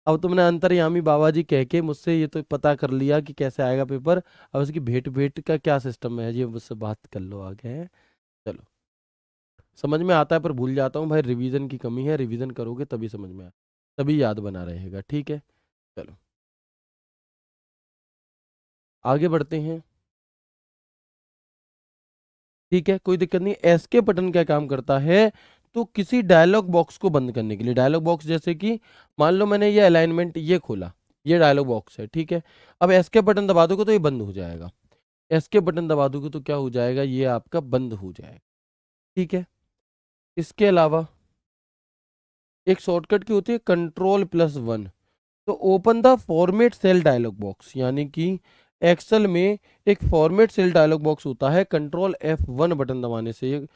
अब तुमने अंतर्यामी बाबा जी कह के मुझसे ये तो पता कर लिया कि कैसे आएगा पेपर। अब इसकी भेंट भेंट का क्या सिस्टम है, ये मुझसे बात कर लो आगे। चलो, समझ में आता है पर भूल जाता हूँ भाई, रिवीजन की कमी है, रिवीजन करोगे तभी समझ में आए, तभी याद बना रहेगा, ठीक है। चलो आगे बढ़ते हैं। ठीक है, कोई दिक्कत नहीं। एस्केप बटन क्या काम करता है, तो किसी डायलॉग बॉक्स को बंद करने के लिए, डायलॉग बॉक्स जैसे कि मान लो मैंने ये अलाइनमेंट ये खोला, ये डायलॉग बॉक्स है, ठीक है। अब एस्केप बटन दबा दोगे तो ये बंद हो जाएगा, एस्केप बटन दबा दोगे तो क्या हो जाएगा, ये आपका बंद हो जाएगा, ठीक है। इसके अलावा एक शॉर्टकट की होती है Ctrl+1, तो open the format cell dialog box, यानी कि एक्सेल में एक फॉर्मेट सेल डायलॉग बॉक्स होता है, Ctrl+F1 बटन दबाने से ये,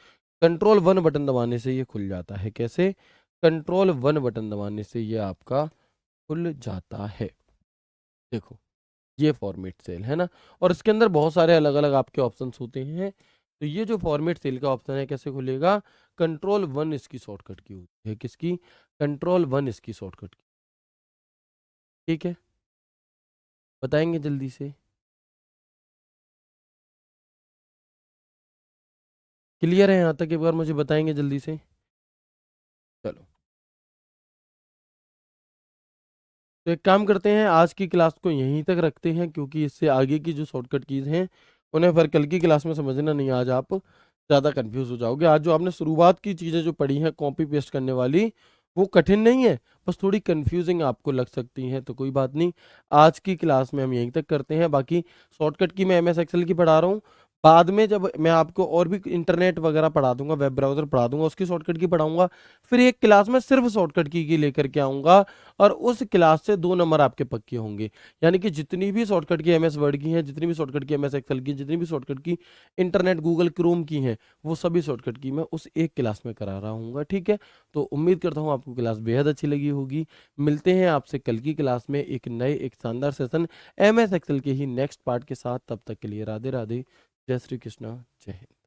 Ctrl+1 बटन दबाने से ये खुल जाता है। कैसे? Ctrl+1 बटन दबाने से ये आपका खुल जाता है। देखो, ये फॉर्मेट सेल है ना, और इसके अंदर बहुत सारे अलग अलग आपके ऑप्शंस होते हैं। तो ये जो फॉर्मेट सेल का ऑप्शन है कैसे खुलेगा, Ctrl+1 इसकी शॉर्टकट की होती है, किसकी? Ctrl+1 इसकी शॉर्टकट की, ठीक है। बताएंगे जल्दी से, क्लियर है यहाँ तक? एक बार मुझे बताएंगे जल्दी से। चलो, तो एक काम करते हैं, आज की क्लास को यहीं तक रखते हैं, क्योंकि इससे आगे की जो शॉर्टकट कीज हैं उन्हें फिर कल की क्लास में समझना नहीं, आज आप ज़्यादा कंफ्यूज हो जाओगे। आज जो आपने शुरुआत की चीज़ें जो पढ़ी हैं कॉपी पेस्ट करने वाली, वो कठिन नहीं है, बस थोड़ी कंफ्यूजिंग आपको लग सकती हैं, तो कोई बात नहीं। आज की क्लास में हम यहीं तक करते हैं, बाकी शॉर्टकट की मैं एमएस एक्सेल की पढ़ा रहा हूँ, बाद में जब मैं आपको और भी इंटरनेट वगैरह पढ़ा दूंगा, वेब ब्राउजर पढ़ा दूंगा, उसकी शॉर्टकट की पढ़ाऊंगा, फिर एक क्लास में सिर्फ शॉर्टकट की लेकर के आऊंगा, और उस क्लास से 2 नंबर आपके पक्के होंगे। यानी कि जितनी भी शॉर्टकट की एमएस वर्ड की हैं, जितनी भी शॉर्टकट की एमएस एक्सेल की, जितनी भी शॉर्टकट की इंटरनेट गूगल क्रोम की हैं, वो सभी शॉर्टकट की मैं उस एक क्लास में करा रहा हूँ, ठीक है। तो उम्मीद करता हूँ आपको क्लास बेहद अच्छी लगी होगी। मिलते हैं आपसे कल की क्लास में एक नए एक शानदार सेशन एमएस एक्सेल के ही नेक्स्ट पार्ट के साथ। तब तक के लिए राधे राधे, जय श्री कृष्णा, जय हिंद।